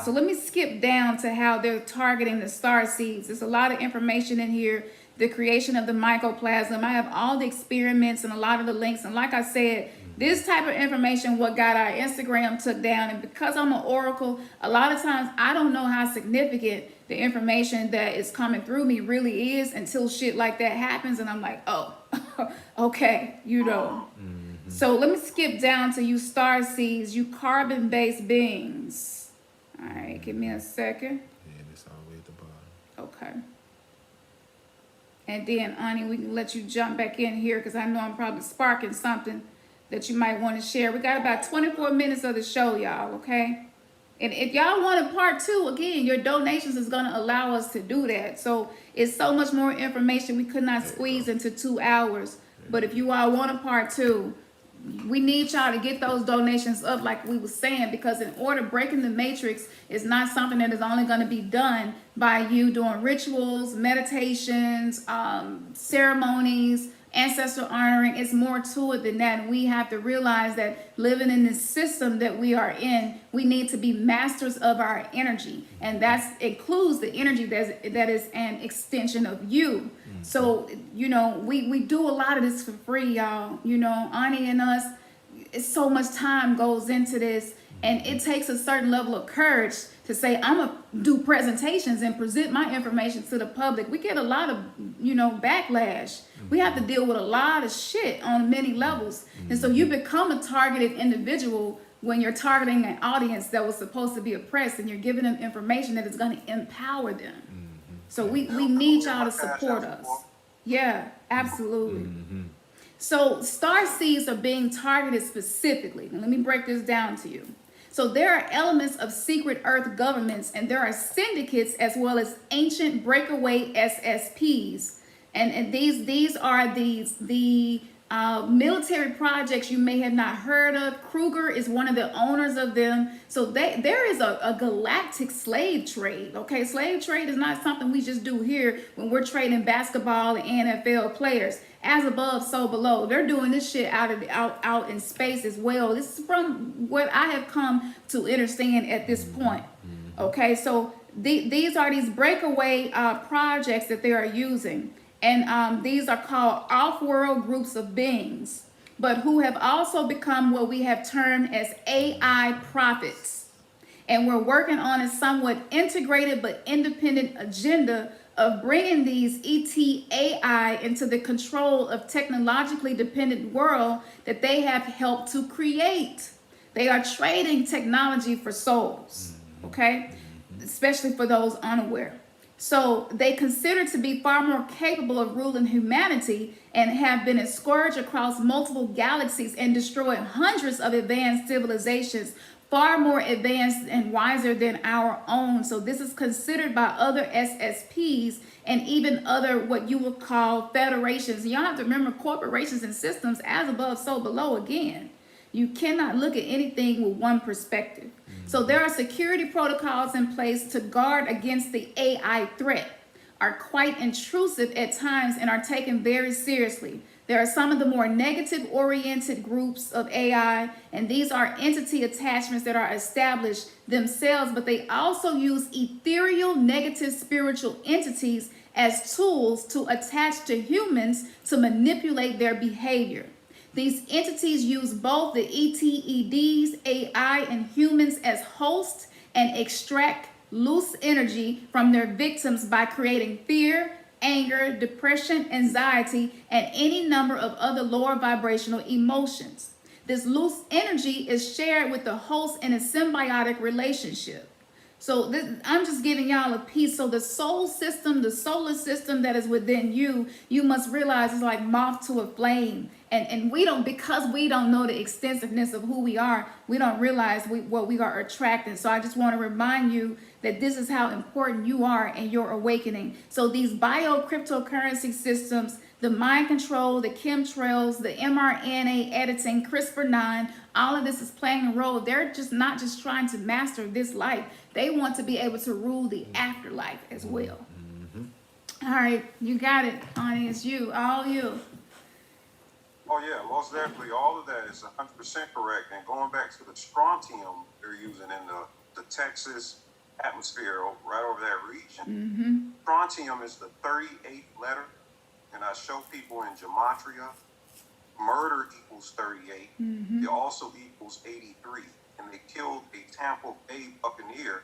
Speaker 1: So let me skip down to how they're targeting the star seeds. There's a lot of information in here. The creation of the mycoplasm. I have all the experiments and a lot of the links. And like I said, this type of information, what got our Instagram took down. And because I'm an oracle, a lot of times I don't know how significant the information that is coming through me really is until shit like that happens. And I'm like, oh, okay, you know. So let me skip down to you star seeds, you carbon-based beings. All right, give me a second.
Speaker 2: Yeah, that's all the way at the bottom.
Speaker 1: Okay. And then, Ani, we can let you jump back in here because I know I'm probably sparking something that you might want to share. We got about 24 minutes of the show, y'all, okay? And if y'all want a part 2, again, your donations is going to allow us to do that. So it's so much more information we could not squeeze into 2 hours. But if you all want a part 2, we need y'all to get those donations up like we were saying, because in order, breaking the matrix is not something that is only going to be done by you doing rituals, meditations, ceremonies, ancestral honoring. It's more to it than that. And we have to realize that living in this system that we are in, we need to be masters of our energy. And that includes the energy that is an extension of you. So, you know, we do a lot of this for free, y'all. You know, Ani and us, so much time goes into this, and it takes a certain level of courage to say, I'm going to do presentations and present my information to the public. We get a lot of, you know, backlash. We have to deal with a lot of shit on many levels. And so you become a targeted individual when you're targeting an audience that was supposed to be oppressed, and you're giving them information that is going to empower them. So we need y'all to support us. Yeah, absolutely. So star seeds are being targeted specifically. Now, let me break this down to you. So there are elements of secret Earth governments, and there are syndicates as well as ancient breakaway SSPs. And these are the military projects you may have not heard of. Kruger is one of the owners of them. So there is a galactic slave trade. Okay, slave trade is not something we just do here when we're trading basketball and NFL players. As above, so below. They're doing this shit out in space as well. This is from what I have come to understand at this point. Okay, so these are these breakaway projects that they are using. And these are called off-world groups of beings, but who have also become what we have termed as AI prophets. And we're working on a somewhat integrated but independent agenda of bringing these ET-AI into the control of technologically dependent world that they have helped to create. They are trading technology for souls, okay? Especially for those unaware. So they consider to be far more capable of ruling humanity and have been a scourge across multiple galaxies and destroyed hundreds of advanced civilizations, far more advanced and wiser than our own. So this is considered by other SSPs and even other what you would call federations. Y'all have to remember corporations and systems as above, so below again. You cannot look at anything with one perspective. So there are security protocols in place to guard against the AI threat, are quite intrusive at times and are taken very seriously. There are some of the more negative oriented groups of AI, and these are entity attachments that are established themselves, but they also use ethereal negative spiritual entities as tools to attach to humans to manipulate their behavior. These entities use both the ETEDs, AI, and humans as hosts and extract loose energy from their victims by creating fear, anger, depression, anxiety, and any number of other lower vibrational emotions. This loose energy is shared with the host in a symbiotic relationship. So I'm just giving y'all a piece. So the soul system, the solar system that is within you, you must realize is like moth to a flame. And we don't, because we don't know the extensiveness of who we are, we don't realize what we are attracting. So I just want to remind you that this is how important you are in your awakening. So these bio cryptocurrency systems, the mind control, the chemtrails, the mRNA editing, CRISPR-9, all of this is playing a role. They're just not just trying to master this life. They want to be able to rule the afterlife as well. All right, you got it, Ani. It's you, all you.
Speaker 3: Oh yeah, most definitely. All of that is 100% correct. And going back to the strontium they're using in the Texas atmosphere, right over that region, strontium is the 38th letter. And I show people in gematria, murder equals 38. It also equals 83. And they killed a Tampa Bay Buccaneer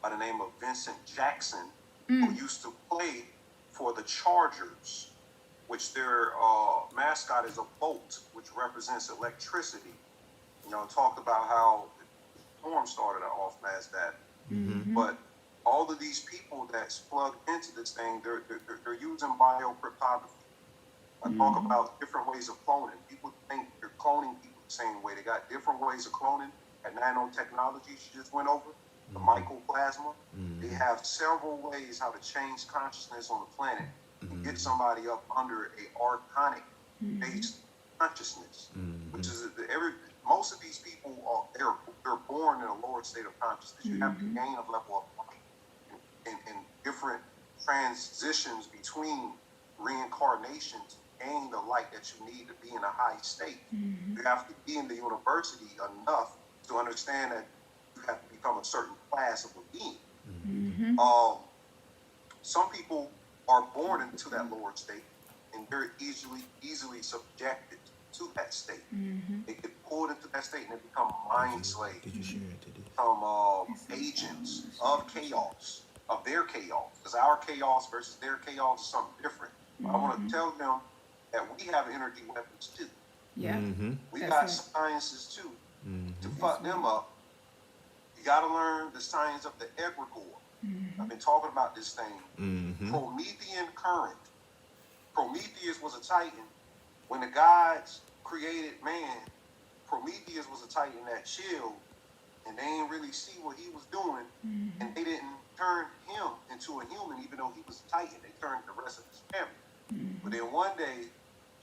Speaker 3: by the name of Vincent Jackson, who used to play for the Chargers, which their mascot is a bolt, which represents electricity. You know, talked about how the storm started off as that. But all of these people that's plugged into this thing, they're using biocryptography. I talk about different ways of cloning. People think they're cloning people the same way. They got different ways of cloning. At nanotechnology, she just went over, the mycoplasma. They have several ways how to change consciousness on the planet and get somebody up under a archonic-based consciousness, which is most of these people are they're born in a lower state of consciousness. You have to gain a level of light and different transitions between reincarnations to gain the light that you need to be in a high state. You have to be in the university enough to understand that you have to become a certain class of a being. Some people are born into that lower state and very easily subjected to that state. They get pulled into that state and they become mind slaves. Become agents of chaos, of their chaos. Because our chaos versus their chaos is something different. I want to tell them that we have energy weapons too. We got sciences too. To fuck them up, you got to learn the science of the egregore. I've been talking about this thing. Promethean current. Prometheus was a titan. When the gods created man, Prometheus was a titan that chilled, and they didn't really see what he was doing, and they didn't turn him into a human, even though he was a titan. They turned the rest of his family. But then one day,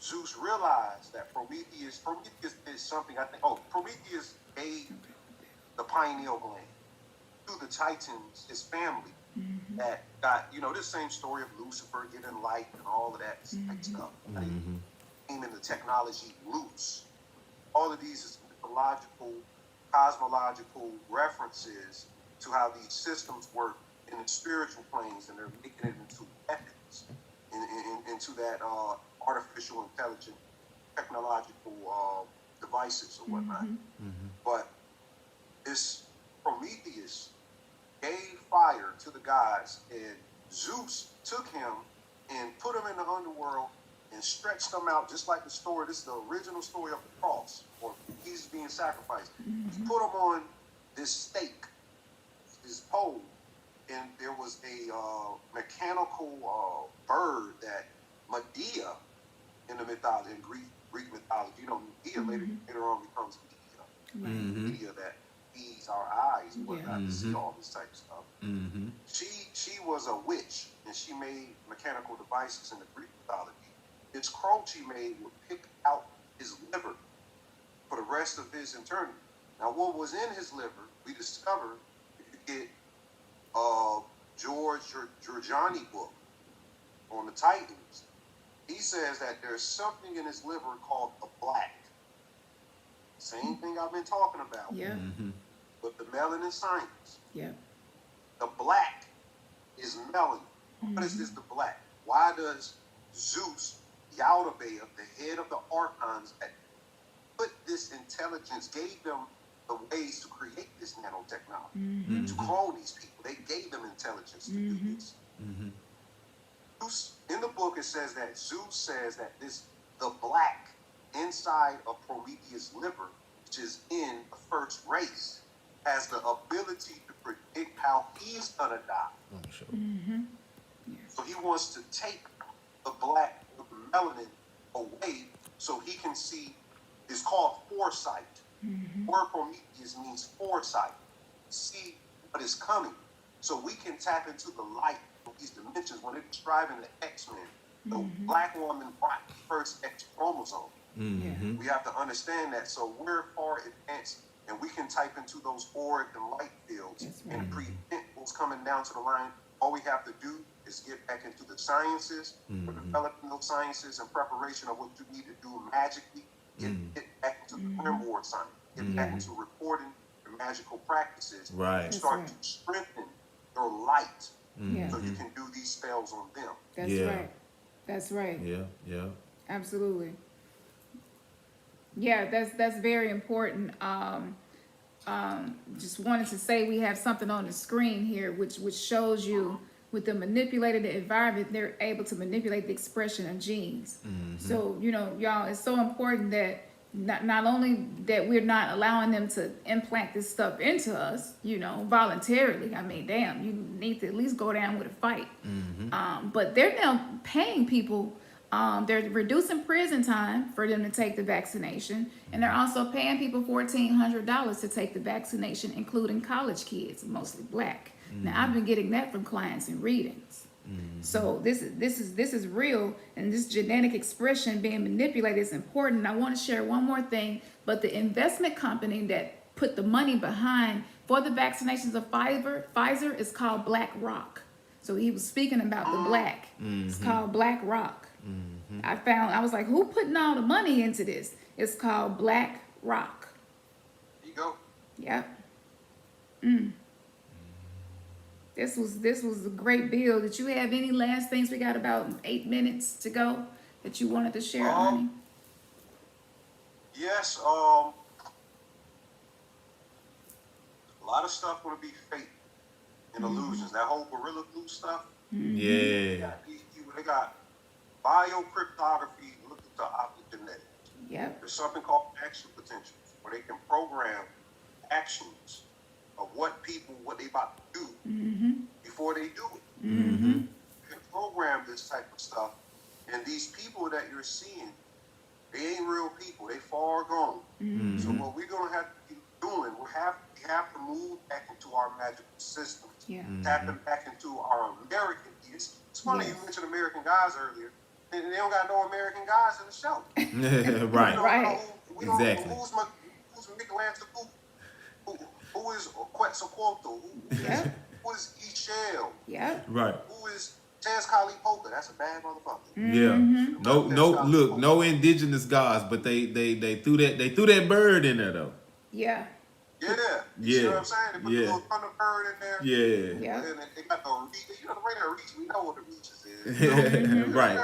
Speaker 3: Zeus realized that Prometheus did something. Prometheus gave the pineal gland to the Titans, his family, that got, this same story of Lucifer getting light and all of that stuff. Came in the technology loose. All of these is mythological, cosmological references to how these systems work in the spiritual planes, and they're making it into weapons, into that artificial intelligent technological devices or whatnot. But this Prometheus gave fire to the gods, and Zeus took him and put him in the underworld and stretched him out, just like the story. This is the original story of the cross, or Jesus being sacrificed. Put him on this stake, this pole, and there was a mechanical bird that Medea in the mythology, in Greek mythology, you know, Medea later on becomes Medea. Medea that feeds our eyes and whatnot to see all this type of stuff. She was a witch, and she made mechanical devices in the Greek mythology. This crow she made would pick out his liver for the rest of his eternity. Now, what was in his liver, we discovered, if you get George Giorgiani book on the Titans, he says that there's something in his liver called the black. Same thing I've been talking about.
Speaker 1: Yeah.
Speaker 3: With the melanin science.
Speaker 1: Yeah.
Speaker 3: The black is melanin. What is this, the black? Why does Zeus, Yaldabaoth, the head of the Archons, that put this intelligence, gave them the ways to create this nanotechnology, to clone these people? They gave them intelligence to do this. Zeus, in the book, it says that Zeus says that the black inside of Prometheus' liver, which is in the first race, has the ability to predict how he's gonna die. So he wants to take the black, the melanin away so he can see. It's called foresight. The word Prometheus means foresight. See what is coming. So we can tap into the light of these dimensions. When they're describing the X-Men, the black woman brought the first X chromosome. We have to understand that. So we're far advanced, and we can type into those auric and light fields and prevent what's coming down to the line. All we have to do is get back into the sciences, for developing those sciences and preparation of what you need to do magically. Get back into the grimward science. Get back into recording your magical practices. And start to strengthen your light so you can do these spells on them.
Speaker 1: That's right. That's right.
Speaker 2: Yeah.
Speaker 1: Absolutely. Yeah, that's very important. Just wanted to say we have something on the screen here which shows you with the manipulated environment, they're able to manipulate the expression of genes. So, you know, y'all, it's so important that not only that we're not allowing them to implant this stuff into us, you know, voluntarily. I mean, damn, you need to at least go down with a fight. But they're now paying people. They're reducing prison time for them to take the vaccination, and they're also paying people $1,400 to take the vaccination, including college kids, mostly black. Now, I've been getting that from clients in readings. So this is real, and this genetic expression being manipulated is important. I want to share one more thing, but the investment company that put the money behind for the vaccinations of Pfizer is called BlackRock. So he was speaking about the black. It's called BlackRock. I was like, who putting all the money into this? It's called BlackRock.
Speaker 3: There you go.
Speaker 1: Yep. This was a great bill. Did you have any last things? We got about 8 minutes to go that you wanted to share, honey.
Speaker 3: Yes. A lot of stuff going to be fake and illusions. That whole Gorilla Glue stuff.
Speaker 2: Yeah.
Speaker 3: They got biocryptography. Look at the optogenetics.
Speaker 1: Yep.
Speaker 3: There's something called action potentials, where they can program actions of what they about to do before they do it. You can program this type of stuff, and these people that you're seeing, they ain't real people. They far gone. So what we're gonna have to keep doing, we have to move back into our magical systems. Tapping back into our American. It's funny you mentioned American Gods earlier. They don't got no American Gods in the show.
Speaker 2: Right.
Speaker 3: We don't know who's Michelangelo, who is Quetzalcoatl, who is Ishel,
Speaker 2: Right.
Speaker 3: who is Tezcatli Poca. That's a bad motherfucker.
Speaker 2: No indigenous gods, but they threw that bird in there though.
Speaker 3: You see what I'm saying? They put the little thunderbird in there. And they got the reach. You know, the radio reach. We know what the reaches is.
Speaker 2: Right.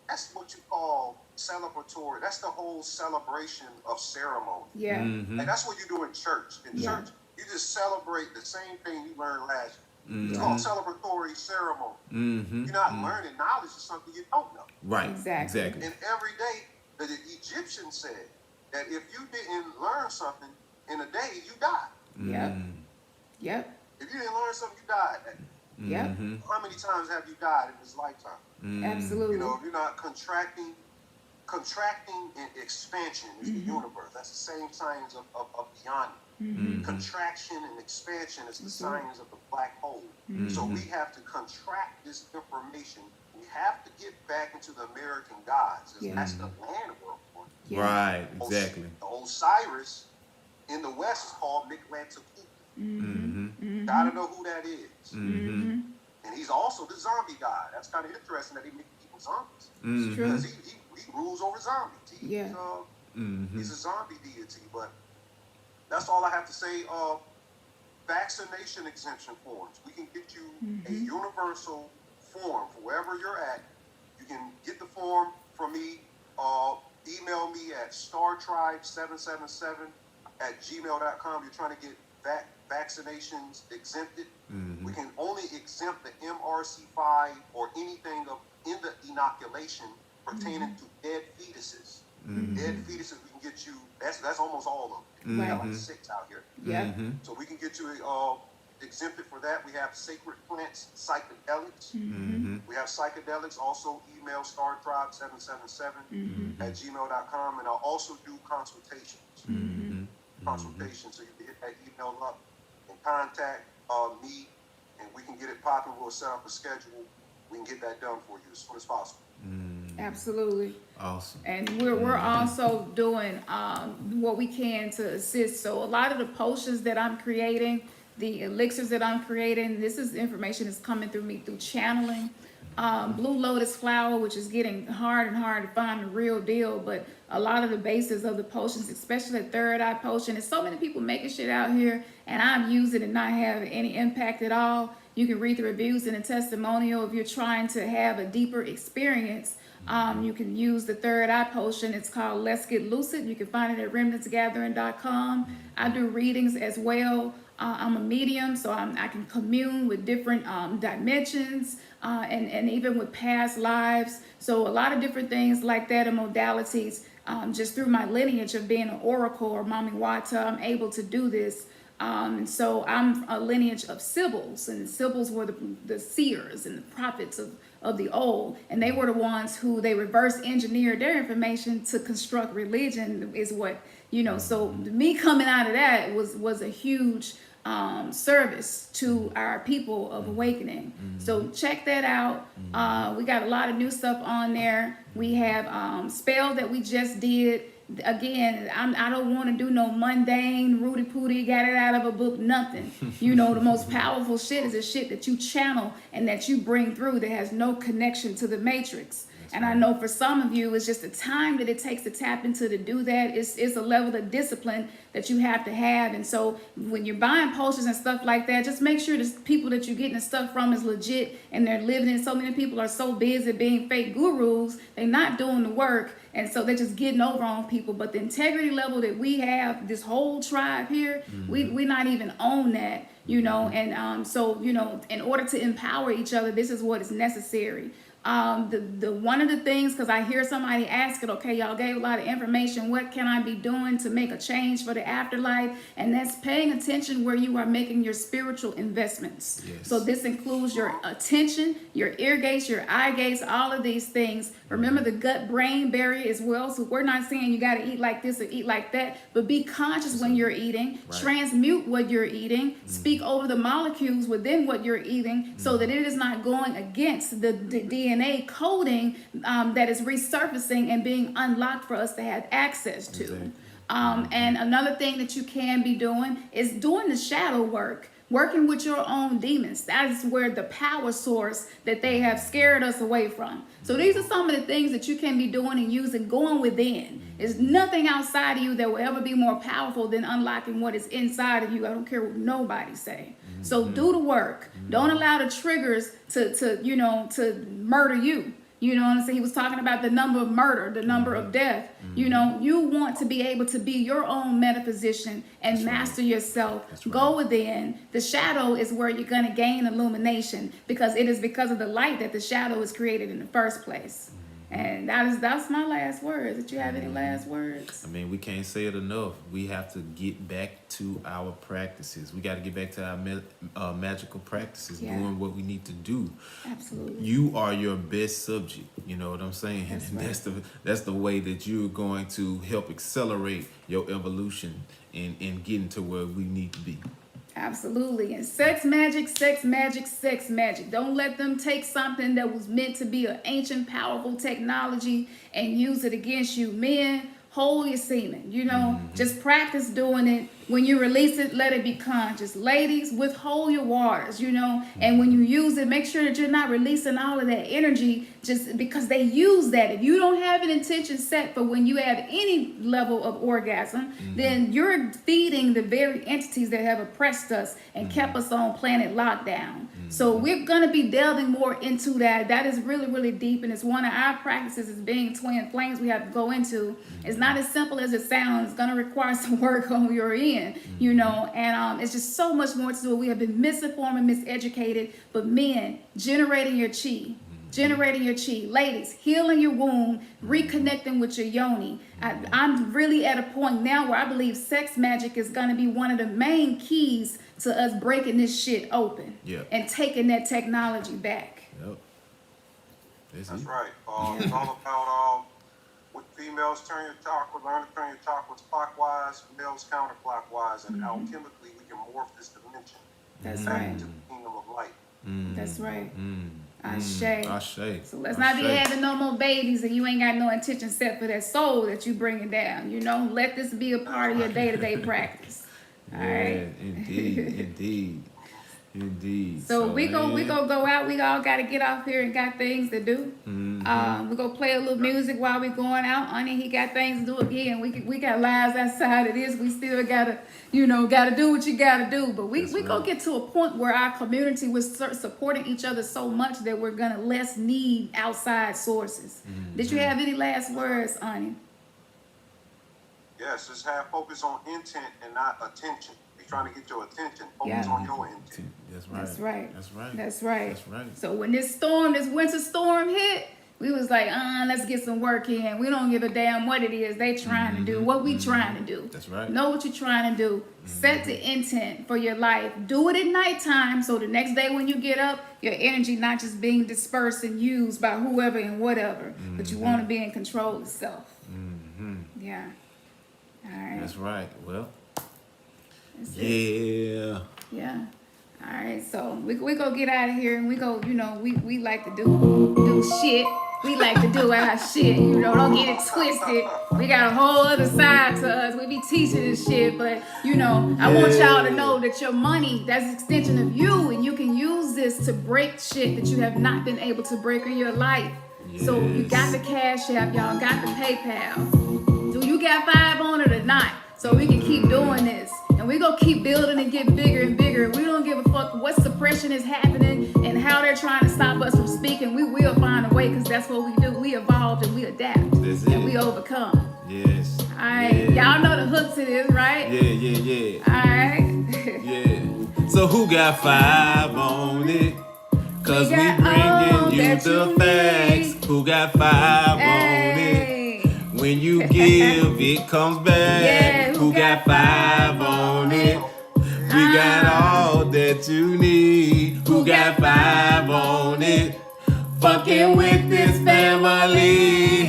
Speaker 3: That's what you call celebratory. That's the whole celebration of ceremony. Like that's what you do in church. In church, you just celebrate the same thing you learned last year. It's called celebratory ceremony. You're not learning knowledge of something you don't know.
Speaker 2: Right.
Speaker 1: Exactly.
Speaker 3: And every day, the Egyptians said that if you didn't learn something in a day, you die. If you didn't learn something, you died.
Speaker 1: Yep.
Speaker 3: How many times have you died in this lifetime?
Speaker 1: Absolutely.
Speaker 3: You know, if you're not contracting and expansion is the universe. That's the same science of beyond. Contraction and expansion is the science of the black hole. So we have to contract this information. We have to get back into the American gods. That's the land world.
Speaker 2: Right, exactly.
Speaker 3: Osiris in the West is called Mictlantecuhtli. Gotta know who that is. And he's also the zombie god. That's kind of interesting that he makes people zombies. Because he rules over zombies. He's a zombie deity. But that's all I have to say. Vaccination exemption forms. We can get you a universal form for wherever you're at. You can get the form from me. Email me at startribe777@gmail.com. You're trying to get vaccinations exempted. We can only exempt the MRC5 or anything in the inoculation pertaining to dead fetuses. Dead fetuses, we can get you. That's almost all of them. We got like 6 out here. So we can get you exempted for that. We have sacred plants, psychedelics. We have psychedelics. Also, email startribe777@gmail.com, and I'll also do consultations. Consultations, so you can hit that email up and contact me, and we can get it popping. We'll set up a schedule. We can get that done for you as soon as possible.
Speaker 1: Absolutely.
Speaker 2: Awesome.
Speaker 1: And we're also doing what we can to assist. So a lot of the potions that I'm creating, the elixirs that I'm creating, this is information that's coming through me through channeling. Blue lotus flower, which is getting hard and hard to find the real deal, but a lot of the bases of the potions, especially the third eye potion, and so many people making shit out here, and I've used it and not have any impact at all. You can read the reviews and the testimonial. If you're trying to have a deeper experience, you can use the third eye potion. It's called Let's Get Lucid. You can find it at RemnantsGathering.com. I do readings as well. I'm a medium, so I can commune with different dimensions and even with past lives. So a lot of different things like that and modalities. Just through my lineage of being an oracle or Mami Wata, I'm able to do this. And so I'm a lineage of Sibyls, and Sibyls were the seers and the prophets of the old, and they were the ones who they reverse engineered their information to construct religion is what, so me coming out of that was a huge service to our people of awakening. So check that out. We got a lot of new stuff on there. We have spell that we just did. Again, I don't want to do no mundane, Rudy Pooty, got it out of a book, nothing. The most powerful shit is the shit that you channel and that you bring through that has no connection to the matrix. And I know for some of you, it's just the time that it takes to tap into to do that. It's a level of discipline that you have to have. And so when you're buying potions and stuff like that, just make sure the people that you're getting the stuff from is legit and they're living in. So many people are so busy being fake gurus, they're not doing the work. And so they're just getting over on people. But the integrity level that we have, this whole tribe here, we not even own that, And so, in order to empower each other, this is what is necessary. The one of the things, because I hear somebody asking, okay, y'all gave a lot of information, what can I be doing to make a change for the afterlife? And that's paying attention where you are making your spiritual investments.
Speaker 2: Yes.
Speaker 1: So this includes your attention, your ear gates, your eye gates, all of these things. Remember the gut-brain barrier as well. So we're not saying you got to eat like this or eat like that, but be conscious when you're eating, transmute what you're eating, speak over the molecules within what you're eating so that it is not going against the DNA coding that is resurfacing and being unlocked for us to have access to.
Speaker 2: Exactly.
Speaker 1: And another thing that you can be doing is doing the shadow work. Working with your own demons. That is where the power source that they have scared us away from. So these are some of the things that you can be doing and using, going within. There's nothing outside of you that will ever be more powerful than unlocking what is inside of you. I don't care what nobody say. So do the work. Don't allow the triggers to murder you. You know what I'm saying? He was talking about the number of murder, the number of death. You want to be able to be your own metaphysician and master yourself. Go within. The shadow is where you're going to gain illumination because it is because of the light that the shadow is created in the first place. And that's my last words. Did you have any last words?
Speaker 2: I mean, we can't say it enough. We have to get back to our practices. We got to get back to our magical practices, doing what we need to do.
Speaker 1: Absolutely.
Speaker 2: You are your best subject. You know what I'm saying?
Speaker 1: That's
Speaker 2: And
Speaker 1: right.
Speaker 2: that's the way that you're going to help accelerate your evolution and getting to where we need to be.
Speaker 1: Absolutely. And sex magic, sex magic, sex magic. Don't let them take something that was meant to be an ancient, powerful technology and use it against you. Men, hold your semen. You know, just practice doing it. When you release it, let it be conscious. Ladies, withhold your waters, you know, and when you use it, make sure that you're not releasing all of that energy just because they use that. If you don't have an intention set for when you have any level of orgasm, then you're feeding the very entities that have oppressed us and kept us on planet lockdown. So we're going to be delving more into that. That is really, really deep, and it's one of our practices as being twin flames we have to go into. It's not as simple as it sounds. It's going to require some work on your end, you know, and it's just so much more to do. We have been misinformed and miseducated, but men, generating your chi. Generating your chi. Ladies, healing your womb, reconnecting with your yoni. I'm really at a point now where I believe sex magic is going to be one of the main keys to us breaking this shit open and taking that technology back.
Speaker 2: Yep.
Speaker 3: That's right. It's all about with females turn your chakra, learn to turn your chakras clockwise, males counterclockwise, and alchemically we can morph this dimension
Speaker 1: That's
Speaker 3: back
Speaker 1: right.
Speaker 3: into the kingdom of light.
Speaker 1: That's right. Ashe.
Speaker 2: Ashe.
Speaker 1: So let's not be having no more babies and you ain't got no intention set for that soul that you bringing down. You know, let this be a part of your day-to-day practice. All right. Indeed. So we gonna go out. We all gotta get off here and got things to do. We gonna play a little music while we going out. Honey, he got things to do again. We got lives outside of this. We still gotta do what you gotta do. But we gonna get to a point where our community was supporting each other so much that we're gonna less need outside sources. Did you have any last words, Ani?
Speaker 3: Yes, just have focus on intent and not attention. Be trying to get your attention. Focus on your intent.
Speaker 2: That's right.
Speaker 1: So when this winter storm hit, we was like, let's get some work in. We don't give a damn what it is they trying to do, what we trying to do.
Speaker 2: That's right.
Speaker 1: Know what you're trying to do. Set the intent for your life. Do it at nighttime so the next day when you get up, your energy not just being dispersed and used by whoever and whatever, but you want to be in control of self. Yeah. All right.
Speaker 2: That's right. Well,
Speaker 1: That's
Speaker 2: yeah.
Speaker 1: Yeah. All right. So we go get out of here and we go, you know, we like to do shit. We like to do our shit, you know, don't get it twisted. We got a whole other side to us. We be teaching this shit, but you know, I want y'all to know that your money, that's an extension of you, and you can use this to break shit that you have not been able to break in your life. So you got the Cash App, y'all got the PayPal. Do you got 5 on it or not? So we can keep doing this. And we're going to keep building and get bigger and bigger. We don't give a fuck what suppression is happening and how they're trying to stop us from speaking. We will find a way because that's what we do. We evolve and we adapt. And we overcome.
Speaker 2: Yes.
Speaker 1: All right. Y'all know the hook to this, right?
Speaker 2: Yeah.
Speaker 1: All right.
Speaker 2: Yeah. So who got 5 on it? Cause we bringing you the facts. Who got 5 on it? When you give, it comes back.
Speaker 1: Yeah,
Speaker 2: who got 5 on it? We got all that you need. Who got 5 on it? Fucking with this family.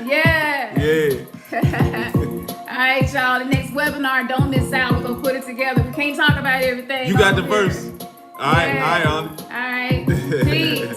Speaker 1: Yeah. All right, y'all. The next webinar, don't miss out. We're gonna put it together. We can't talk about everything.
Speaker 2: You got the verse. All right,
Speaker 1: All right. Peace.